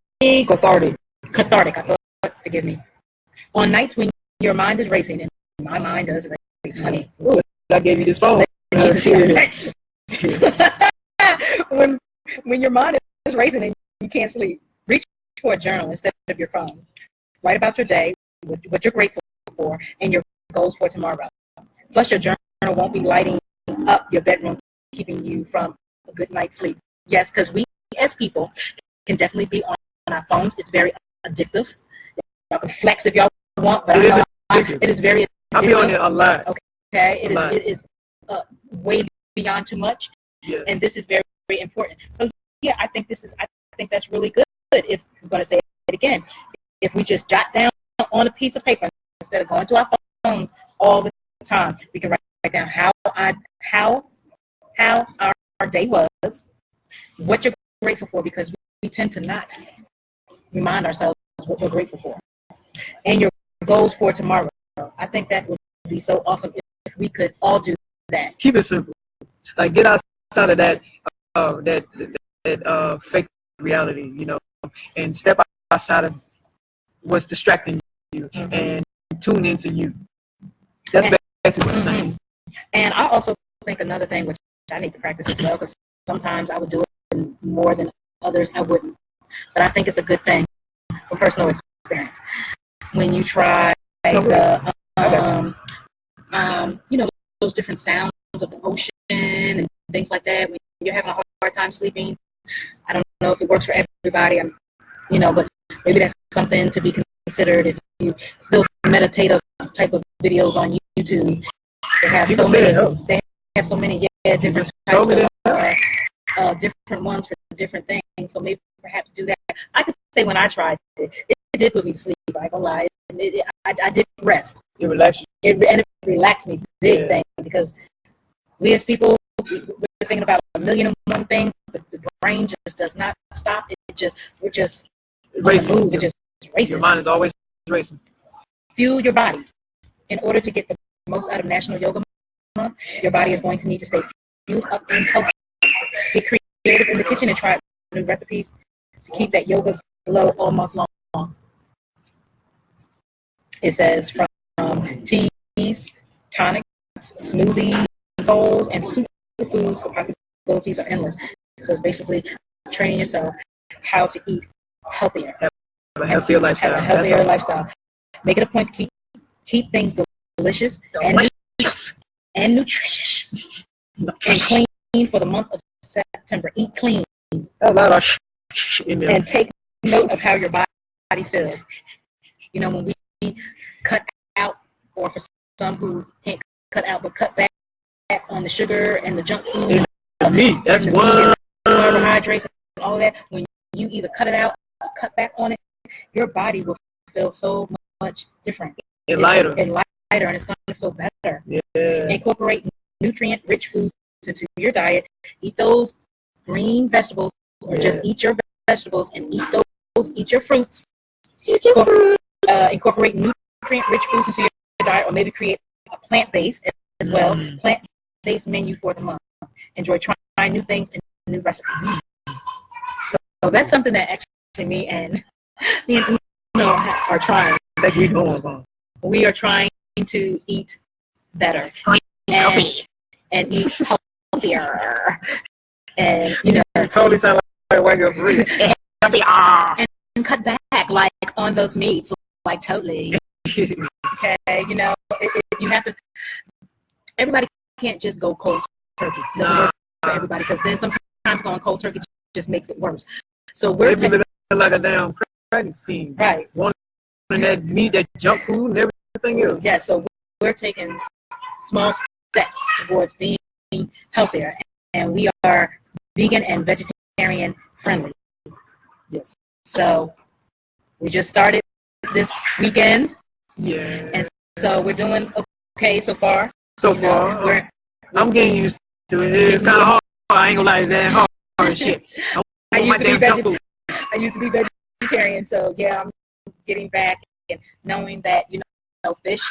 cathartic. Forgive me. On nights when your mind is racing, and my mind does race, honey. Ooh, I gave you this phone. when your mind is racing and you can't sleep, reach for a journal instead of your phone. Write about your day, what you're grateful for, and your goals for tomorrow. Plus, your journal won't be lighting up your bedroom, keeping you from a good night's sleep. Yes, because we as people can definitely be on our phones. It's very addictive. Y'all can flex if y'all want, but it is very addictive. I'll be on it a lot. Okay, it is way beyond too much. Yes. And this is very, very important. So yeah, I think that's really good. If I'm going to say it again, if we just jot down on a piece of paper instead of going to our phones all the time, we can write down how how our day was, what you're grateful for, because we tend to not remind ourselves what we're grateful for, and your goals for tomorrow. I think that would be so awesome if we could all do that. Keep it simple. Like, get outside of that fake reality, and step outside of what's distracting you, and tune into you. That's basically what I'm saying. And I also think another thing, which I need to practice as well, because sometimes I would do it more than others I wouldn't. But I think it's a good thing from personal experience. When you try the, those different sounds of the ocean and things like that, when you're having a hard time sleeping, I don't know if it works for everybody, but maybe that's something to be considered. If you, those meditative type of videos on YouTube, they have so many different types of different ones for different things. So maybe perhaps do that. I could say when I tried it did put me to sleep. I ain't gonna lie. I did rest. It relaxed you. It relaxed me big thing, because we as people, we're thinking about a million and one things. The brain just does not stop. We're just racing. On the move. It just races. Your mind is always racing. Fuel your body. In order to get the most out of National Yoga Month, your body is going to need to stay fueled up and healthy. Get creative in the kitchen and try new recipes to keep that yoga glow all month long. It says from teas, tonics, smoothies, bowls, and superfoods, the possibilities are endless. So it's basically training yourself how to eat healthier. Have a healthier lifestyle. Have a healthier lifestyle. Make it a point to keep things delicious and nutritious. And clean for the month of September. Eat clean. A lot of in there. And take note of how your body feels. When we cut out, or for some who can't cut out but cut back on the sugar and the junk food, and meat, that's one. Carbohydrates and all that. When you either cut it out or cut back on it, your body will feel so much different. And lighter. And it's going to feel better. Yeah. Incorporate nutrient-rich foods into your diet. Eat those green vegetables, or just eat your vegetables and eat your fruits. Incorporate nutrient-rich foods into your diet, or maybe create a plant-based as well. Plant-based menu for the month. Enjoy trying new things and new recipes. So that's something that actually me and Uno are trying. We are trying to eat better and eat healthier. And totally sound like a white girl for real. And cut back, like, on those meats, like, totally. Okay, you have to. Everybody can't just go cold turkey. It doesn't work for everybody, because then sometimes going cold turkey just makes it worse. So we're living like a damn crack fiend. Right. Wanting that meat, that junk food, and everything else. Yeah. So we're taking small steps towards being healthier, and we are vegan and vegetarian friendly. Yes. So we just started this weekend. Yeah. And so we're doing okay so far. I'm getting used to it. It's kind of hard. I ain't gonna lie, it's that hard and shit. I used to be vegetarian, so yeah, I'm getting back and knowing that fish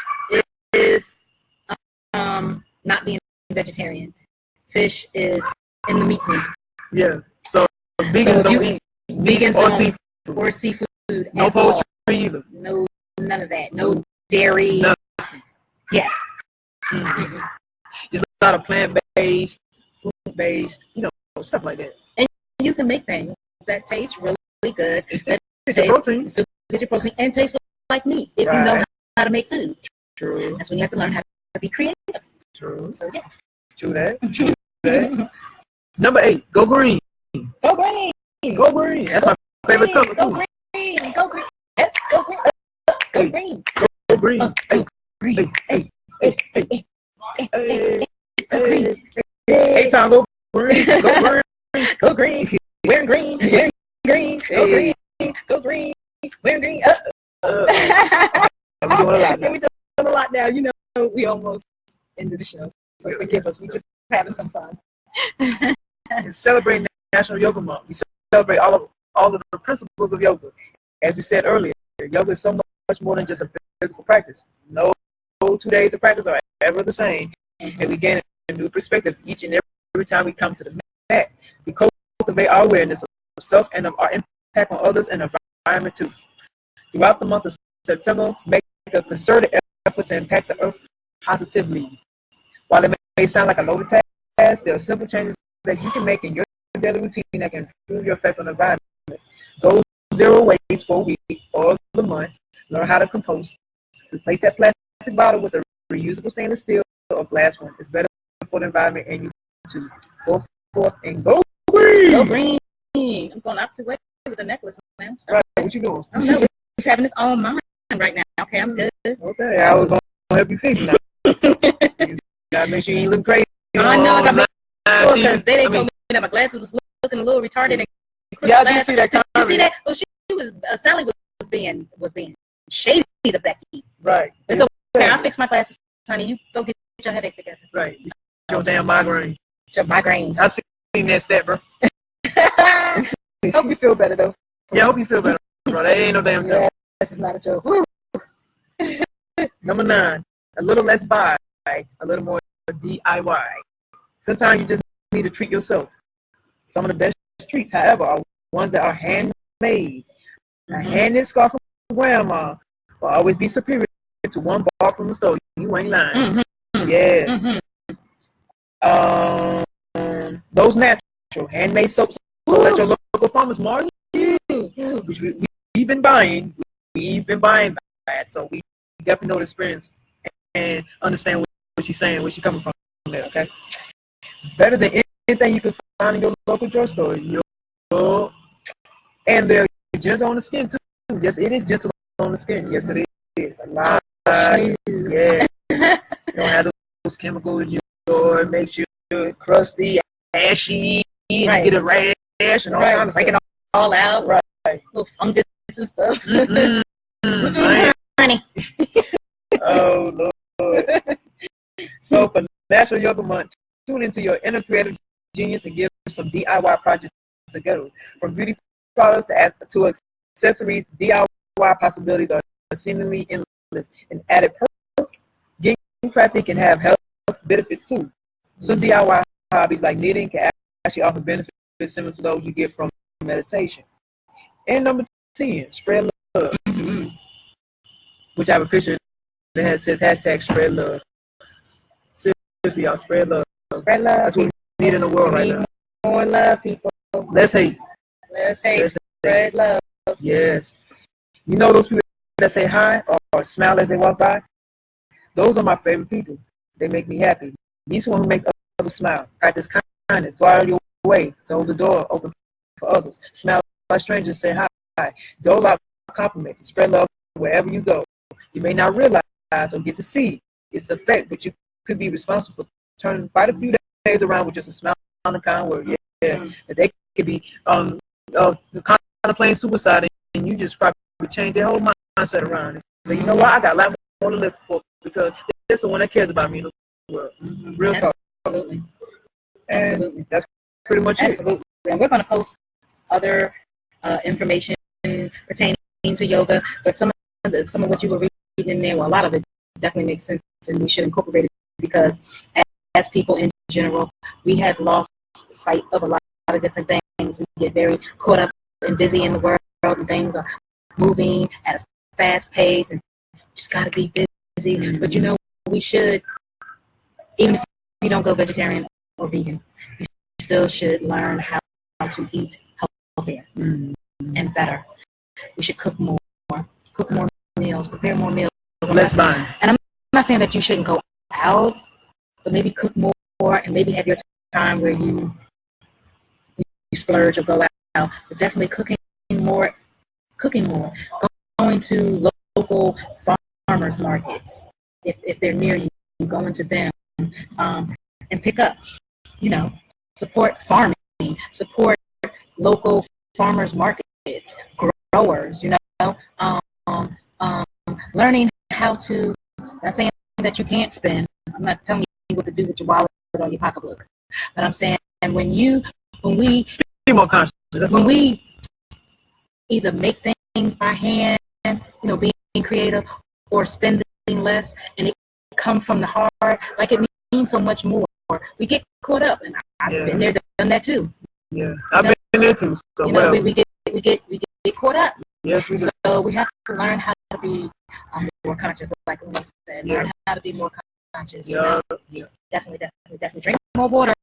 is not being vegetarian. Fish is in the meat group. Yeah. So vegans don't eat vegans or seafood. No poultry either. No, none of that. No dairy. Nothing. Yeah. Mm-hmm. Just a lot of plant-based, food-based, stuff like that. And you can make things that taste really good. It's protein. Get your protein and taste like meat if you know how to make food. True. That's when you have to learn how to be creative. True. So yeah. True that. Number 8, go green. Go green. Go green. That's my favorite color too. Go green. Go green. Go green. Go green. Go green. Go green. Go green. Hey, Tom, go green. Go green. Go green. Wearing green. Wearing green. Go green. Go green. Wearing green. We're doing a lot now. We're doing a lot now. We almost ended the show, so forgive us. We're just having some fun. and celebrate National Yoga Month. We celebrate all of the principles of yoga. As we said earlier, yoga is so much more than just a physical practice. No 2 days of practice are ever the same, and we gain a new perspective each and every time we come to the mat. We cultivate our awareness of self and of our impact on others and the environment too. Throughout the month of September, make a concerted effort to impact the earth positively. While it may sound like a loaded task, there are simple changes that you can make in your daily routine that can improve your effect on the environment. Go 0 waste for a week or the month. Learn how to compost. Replace that plastic bottle with a reusable stainless steel or glass one. It's better for the environment and you too. Go forth and go green. Go green. I'm going opposite way with the necklace now. Right, what you doing? I don't know. He's having his own mind right now. Okay, I'm good. Okay, I was going to help you fix it now. You gotta make sure you ain't looking crazy. I know, I got to make sure because they told me that my glasses was looking a little retarded. And yeah, I did see that. Did you see that? Well, she was, Sally was being shady to Becky. Right. It's okay. I fix my glasses, honey. You go get your headache together. Right. Your damn migraine. Your migraines. I seen that step, bro. Hope you feel better though. Yeah, I hope you feel better, bro. That ain't no damn joke. Yeah, this is not a joke. Number 9, a little less buy, a little more DIY. Sometimes you just need to treat yourself. Some of the best treats, however, are ones that are handmade. A handmade scarf from grandma will always be superior to one bought from the store. You ain't lying. Yes. Those natural handmade soaps at your local farmers market, which we've been buying. We've been buying that, so we definitely know the experience and understand what she's saying, where she's coming from there. Okay. Better than anything you can find in your local drugstore. And they're gentle on the skin too. Yes, it is gentle on the skin. Yes, it is. A lot. Yeah. You don't have those chemicals. It makes you crusty, ashy, right. Get a rash and all kinds of break it all out. Right. Little fungus and stuff. Honey. Oh Lord. So for National Yoga Month, tune into your inner creative genius and give some DIY projects together. From beauty products to accessories, DIY possibilities are seemingly endless. And added perk, getting crafty can have health benefits too. Some DIY hobbies like knitting can actually offer benefits similar to those you get from meditation. And number 10, spread love, which I have a picture that says hashtag spread love. Seriously, y'all, spread love. Spread love. That's what we need in the world right now. More love, people. Let's hate. Let's hate. Spread love. Yes. You know those people that say hi or smile as they walk by? Those are my favorite people. They make me happy. Be someone who makes others smile. Practice kindness. Go out of your way to hold the door open for others. Smile like strangers. Say hi. Dole out compliments. Spread love wherever you go. You may not realize or get to see its effect, but you could be responsible for turning quite a few days around with just a smile and a kind word. Yes. They could be contemplating suicide, and you just probably change their whole mindset around and say, you know what, I got a lot more to live for because there's someone that cares about me in the world. Real talk. Absolutely. And absolutely. That's pretty much absolutely. It. And we're going to post other information pertaining to yoga, but some of what you were reading in there, well, a lot of it definitely makes sense, and we should incorporate it because as people in general, we have lost sight of a lot of different things. We get very caught up and busy in the world, and things are moving at a fast pace, and just got to be busy. But you know, we should, even if you don't go vegetarian or vegan, you still should learn how to eat healthier and better. We should cook more meals, prepare more meals. Less fine. And I'm not saying that you shouldn't go out, but maybe cook more and maybe have your time where you splurge or go out. But definitely cooking more, going to local farmers markets if they're near you, going to them and pick up, support farming, support local farmers markets, growers, learning how to, not saying that you can't spend, I'm not telling you what to do with your wallet or your pocketbook, but I'm saying when we be more conscious. when we either make things by hand, being creative, or spending less, and it comes from the heart, like it means so much more. We get caught up, and I've been there, done that too. Yeah, I've been there too. So we get caught up. Yes, we do. So we have to learn how to be more conscious, like Uno said. Yeah. Learn how to be more conscious. Yeah. Definitely drink more water.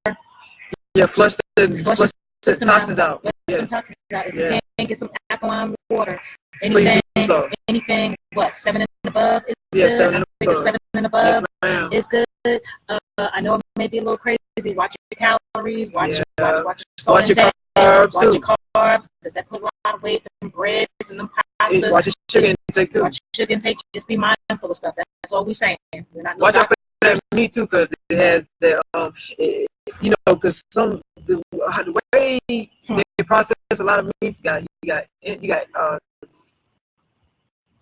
Yeah, flush the toxins out. Yes. Toxins out. If you can't get some alkaline water, anything, what, 7 and above is good? 7 and above. 7 and above is good. I know it may be a little crazy. Watch your calories. Watch your salt intake. Watch your carbs. Does that put a lot of weight? Them breads and them pastas. Watch your sugar intake too. Watch your sugar intake. Just be mindful of stuff. That's all we're saying. We're not. Watch out for that meat too, because it has the because the way they process a lot of meats, you got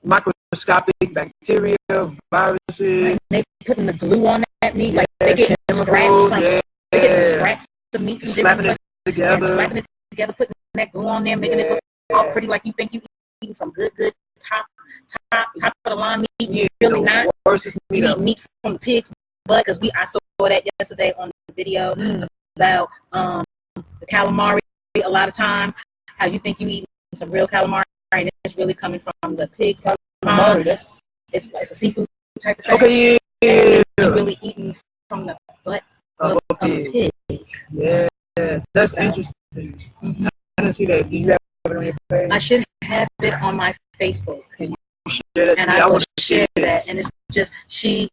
microscopic bacteria, viruses. They putting the glue on that meat, like they get scraps of meat from slapping it together, putting that glue on there, making it look all pretty, like you think you eating some good top of the line meat. You really not. You eat meat from the pig's butt, because I saw that yesterday on the video about the calamari. A lot of times, how you think you eating some real calamari, and it's really coming from the pig's calamari. It's a seafood type of thing. Okay, yeah. You're really eating from the butt of a pig. Yes, that's interesting. Mm-hmm. I didn't see that. Do you have it on your page? I should have it on my Facebook. Can you share that? And I will share that. And it's just she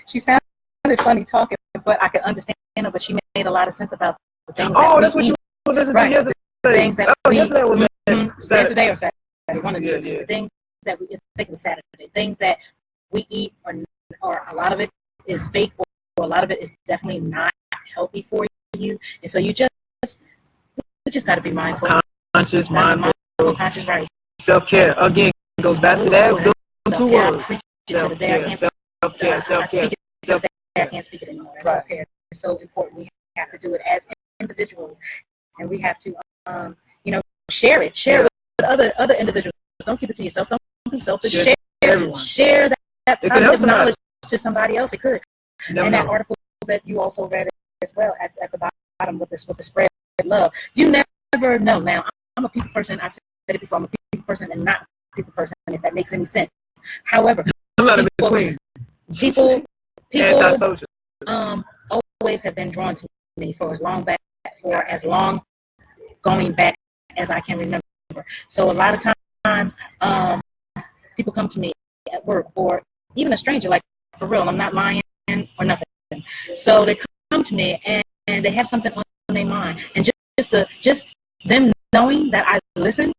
sounded funny talking, but I could understand her. But she made a lot of sense about the things. That's what you were listening to yesterday. Things that yesterday was yesterday or Saturday. One of the two. Things that I think it was Saturday. Things that we eat, or a lot of it is fake, or a lot of it is definitely not healthy for you. And so we just got to be mindful. Conscious, mindful, right. Self-care. Again, it goes back to that. Those 2 words. Self-care. Self-care. I can't speak it anymore. Self-care is so important. We have to do it as individuals, and we have to, share it. Share it with other individuals. Don't keep it to yourself. Don't be selfish. Share that positive knowledge to somebody else. It could. And that article that you also read as well at the bottom with the spread of love. You never know. Now, I'm a people person. I've said it before. I'm a people person and not a people person, if that makes any sense. However, I'm not in between. People antisocial. Always have been drawn to me for as long going back as I can remember. So a lot of times, people come to me at work, or even a stranger, like, for real, I'm not lying or nothing. So they come to me and they have something on their mind, and just them knowing that I listened,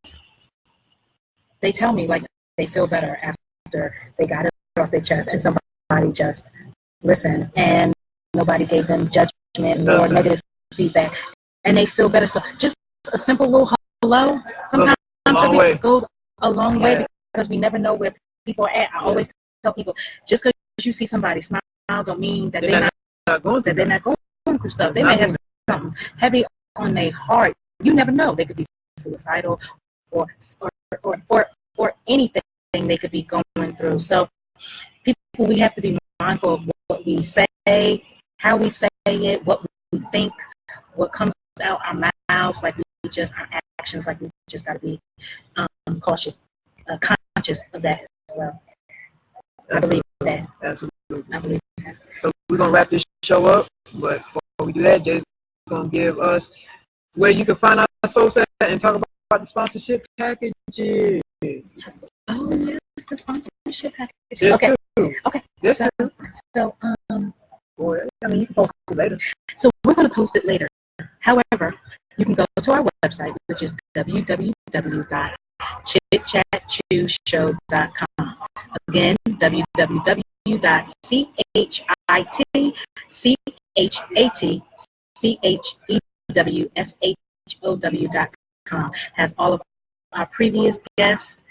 they tell me like they feel better after they got it off their chest, and somebody just listened and nobody gave them judgment or negative feedback, and they feel better. So just a simple little hello sometimes goes a long way, because we never know where people are at. I always tell people, just because you see somebody smile don't mean that they're not going through stuff. They may have something heavy on their heart. You never know. They could be suicidal or anything they could be going through. So people, we have to be mindful of what we say, how we say it, what we think, what comes out our mouths, like our actions, like we just got to be cautious, conscious of that as well. I believe that. Absolutely. I believe that. So we're going to wrap this show up, but before we do that, Jade's going to give us where you can find our soul set and talk about the sponsorship packages. Oh, yes, the sponsorship packages. Just Okay. So, boy, I mean, you can post it later. So we're going to post it later. However, you can go to our website, which is www.chitchatchewshow.com. Again, www.chitchatchewshow.com. Has all of our previous guests,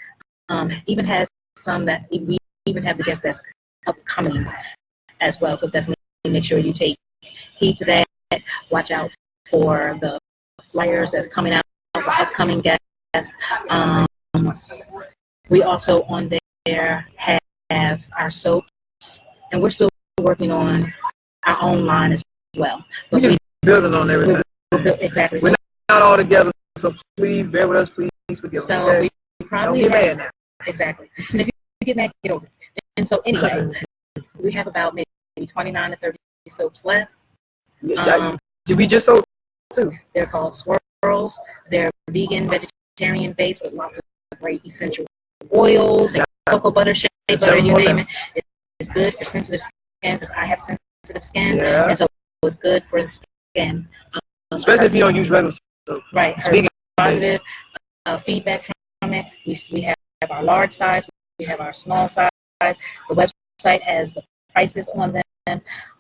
even has some that we even have the guests that's upcoming as well. So definitely make sure you take heed to that. Watch out for the flyers that's coming out for upcoming guests. We also on there have our soaps, and we're still working on our own line as well. But we're just building on everything. Exactly. We're not all together, so please bear with us. Please forgive us. So Okay? we probably don't get mad now. Exactly. And if you get mad, get over it. And so anyway, we have about maybe 29 to 30 soaps left. We just sold too. They're called swirls. They're vegan, vegetarian based with lots of great essential oils and cocoa butter, shea butter, you name it. It's good for sensitive skin because I have sensitive skin, and so it's good for the skin. Especially if you don't use regular soap. Right. Vegan positive feedback from it. We have our large size. We have our small size. The website has the prices on them.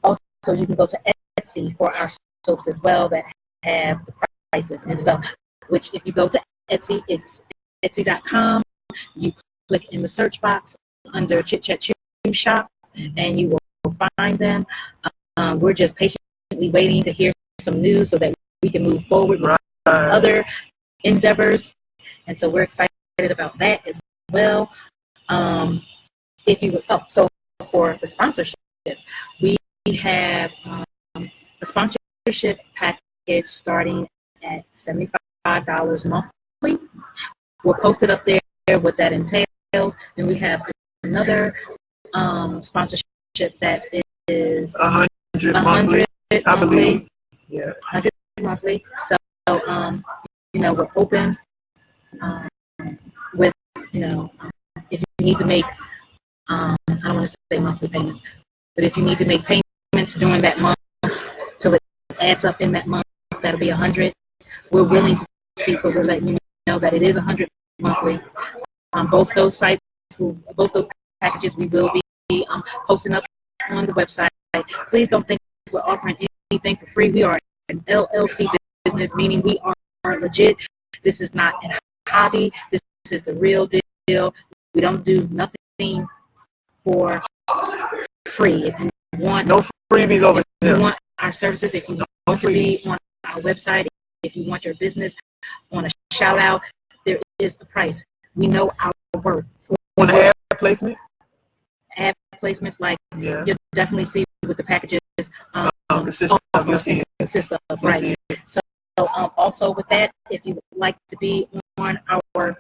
Also, you can go to Etsy for our soaps as well that have the prices and stuff. Which, if you go to Etsy, it's Etsy.com. You click in the search box under Chit Chat Chew Shop, and you will find them. We're just patiently waiting to hear some news so that we can move forward with other endeavors, and so we're excited about that as well. If you so for the sponsorship, we have a sponsorship package starting at $75 monthly. We'll post it up there what that entails. Then we have another sponsorship that is 100 monthly, I believe. Yeah, 100 monthly. So we're open with if you need to make I don't want to say monthly payments, but if you need to make payments during that month till it adds up in that month, that'll be 100. We're willing to speak, but we're letting you know that it is 100 monthly. Both those packages we will be posting up on the website. Please don't think we're offering anything for free. We are an LLC business, meaning we are legit. This is not a hobby. This is the real deal. We don't do nothing for free. If you want no freebies over here. If you want our services, if you want to be on our website, if you want your business on a shout out, there is a price. We know our worth. Want to add placement? Add placements like you'll definitely see with the packages. Consist of, you'll see it. Consist of, right. So also with that, if you would like to be on our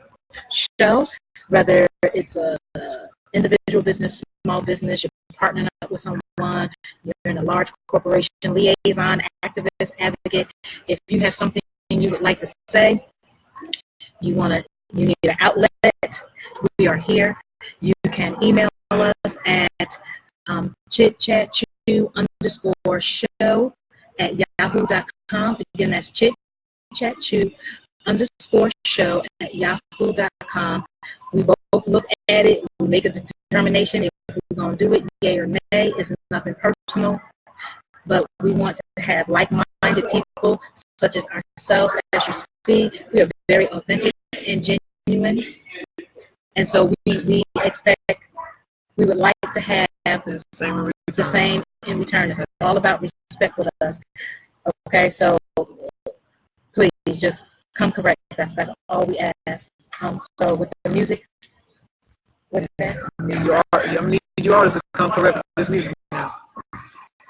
show, whether it's a individual business, small business, you're partnering up with someone, you're in a large corporation, liaison, activist, advocate, if you have something you would like to say, you need an outlet, we are here. You can email us at chitchatchew_show@yahoo.com. Again, that's chitchatchew_show@yahoo.com. We both look at it, we make a determination if we're going to do it, yay or nay. It's nothing personal, but we want to have like-minded people such as ourselves. As you see, we are very authentic and genuine, and so we expect, we would like to have the same in return. It's all about respect with us. Okay, so please just come correct. That's all we ask. So with the music, with that, I need you artists to come correct with this music now.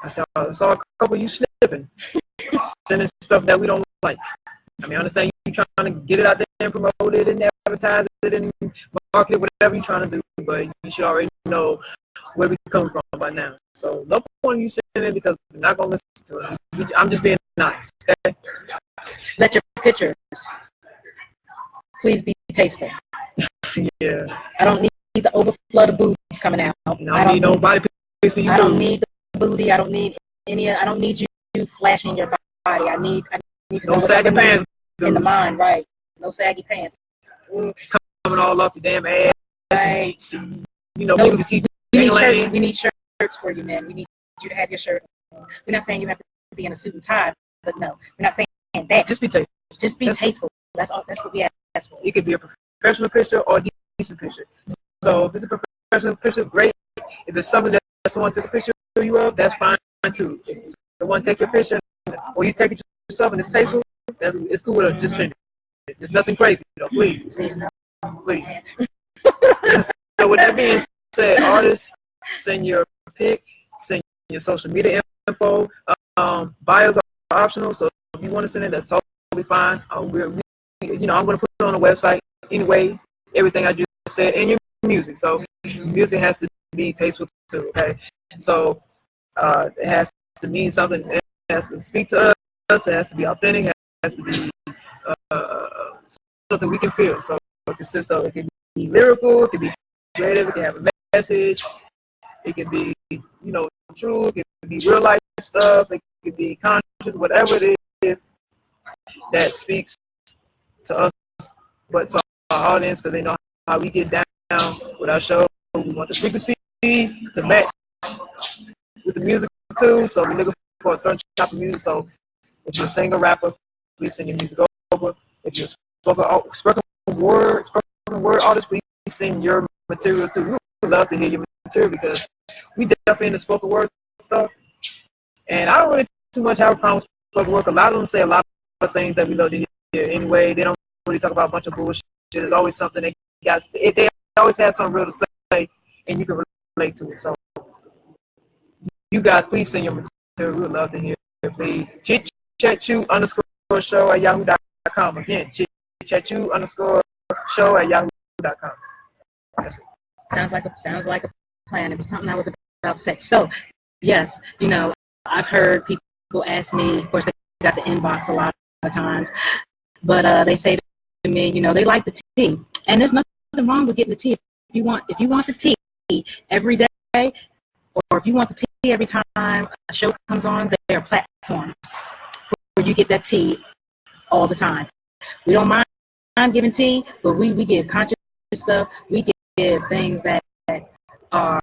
I saw a couple of you snipping, sending stuff that we don't like. I mean, I understand you trying to get it out there and promote it and advertise it and market it, whatever you're trying to do, but you should already know where we come from by now. So no point in you sending it because we're not going to listen to it. I'm just being nice, okay? Let your pictures please be tasteful. Yeah. I don't need the overflow of booties coming out. I don't need nobody picking you. I don't need the booty. I don't need I don't need you flashing your body. I need to know no saggy pants in the mind, right? No saggy pants. Coming all off your damn ass. Right. People can see. We need shirts. We need shirts for you, man. We need you to have your shirt on. We're not saying you have to be in a suit and tie, but no, we're not saying that. Just be tasteful. Just be tasteful. That's all. That's what we ask for. It could be a professional picture or a decent picture. So if it's a professional picture, great. If it's something that someone took a picture of you of, that's fine too. If someone take your picture or you take it yourself and it's tasteful, it's cool with us. Just send it. It's nothing crazy, please. Please no. Please. So with that being said, artists, send your pic, send your social media info. Bios are optional, so if you want to send it, that's totally fine. I'm going to put it on the website anyway. Everything I just said, and your music. So music has to be tasteful too. Okay, so it has to mean something. It has to speak to us. It has to be authentic. It has to be something we can feel. So it consists of, it can be lyrical, it can be creative, it can have a message, it can be, true, it can be real life stuff, it can be conscious, whatever it is that speaks to us, but to our audience, because they know how we get down with our show. We want the frequency to match with the music too, so we're looking for a certain type of music. So if you're a singer, rapper, please sing your music over. If you're spoken word artist, please sing your material too. We would love to hear your material because we definitely into spoken word stuff. And I don't really too much have a problem with spoken word. A lot of them say a lot of things that we love to hear anyway. They don't really talk about a bunch of bullshit. There's always something they always have something real to say, and you can relate to it. So you guys, please send your material. We would love to hear it, please. Chit-chat-you_show at yahoo.com. Again, chit-chat-you_show at yahoo.com. That's it. Sounds like a plan. It was something I was about to say. So, yes, I've heard people ask me. Of course, they got the inbox a lot of times, but they say to me, they like the tea, and there's nothing wrong with getting the tea. If you want the tea every day, or if you want the tea every time a show comes on, there are platforms where you get that tea all the time. We don't mind giving tea, but we give conscious stuff. We give things that are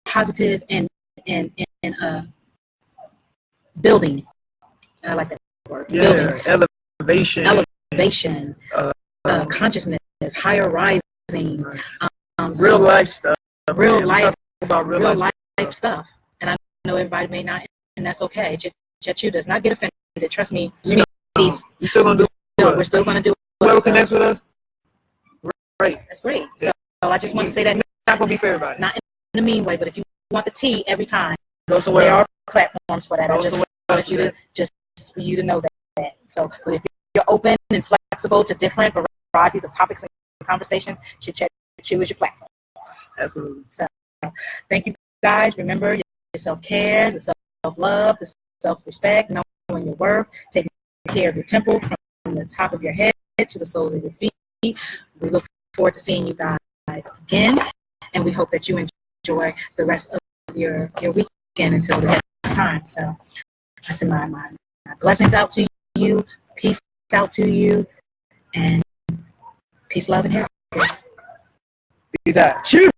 positive and building. I like that word. Yeah, building. Elevation, consciousness, higher rising, real life stuff. Real life stuff. And I know everybody may not, and that's okay. Chit-chat does not get offended. Trust me. We're still gonna do. We're still gonna do it. Whoever connects with us, great. That's great. So I just want to say that not gonna be for everybody. Not in a mean way, but if you want the tea every time, go somewhere. There are platforms for that. I just want you to for you to know that. So, but if you're open and flexible to different varieties of topics and conversations, Chit-chat is your platform. Absolutely. So, thank you guys. Remember your self-care, the self-love, the self-respect, knowing your worth, taking care of your temple from the top of your head to the soles of your feet. We look forward to seeing you guys again, and we hope that you enjoy the rest of your weekend until the next time. So I send my blessings out to you, peace out to you, and peace, love, and happiness. Peace out. Cheers.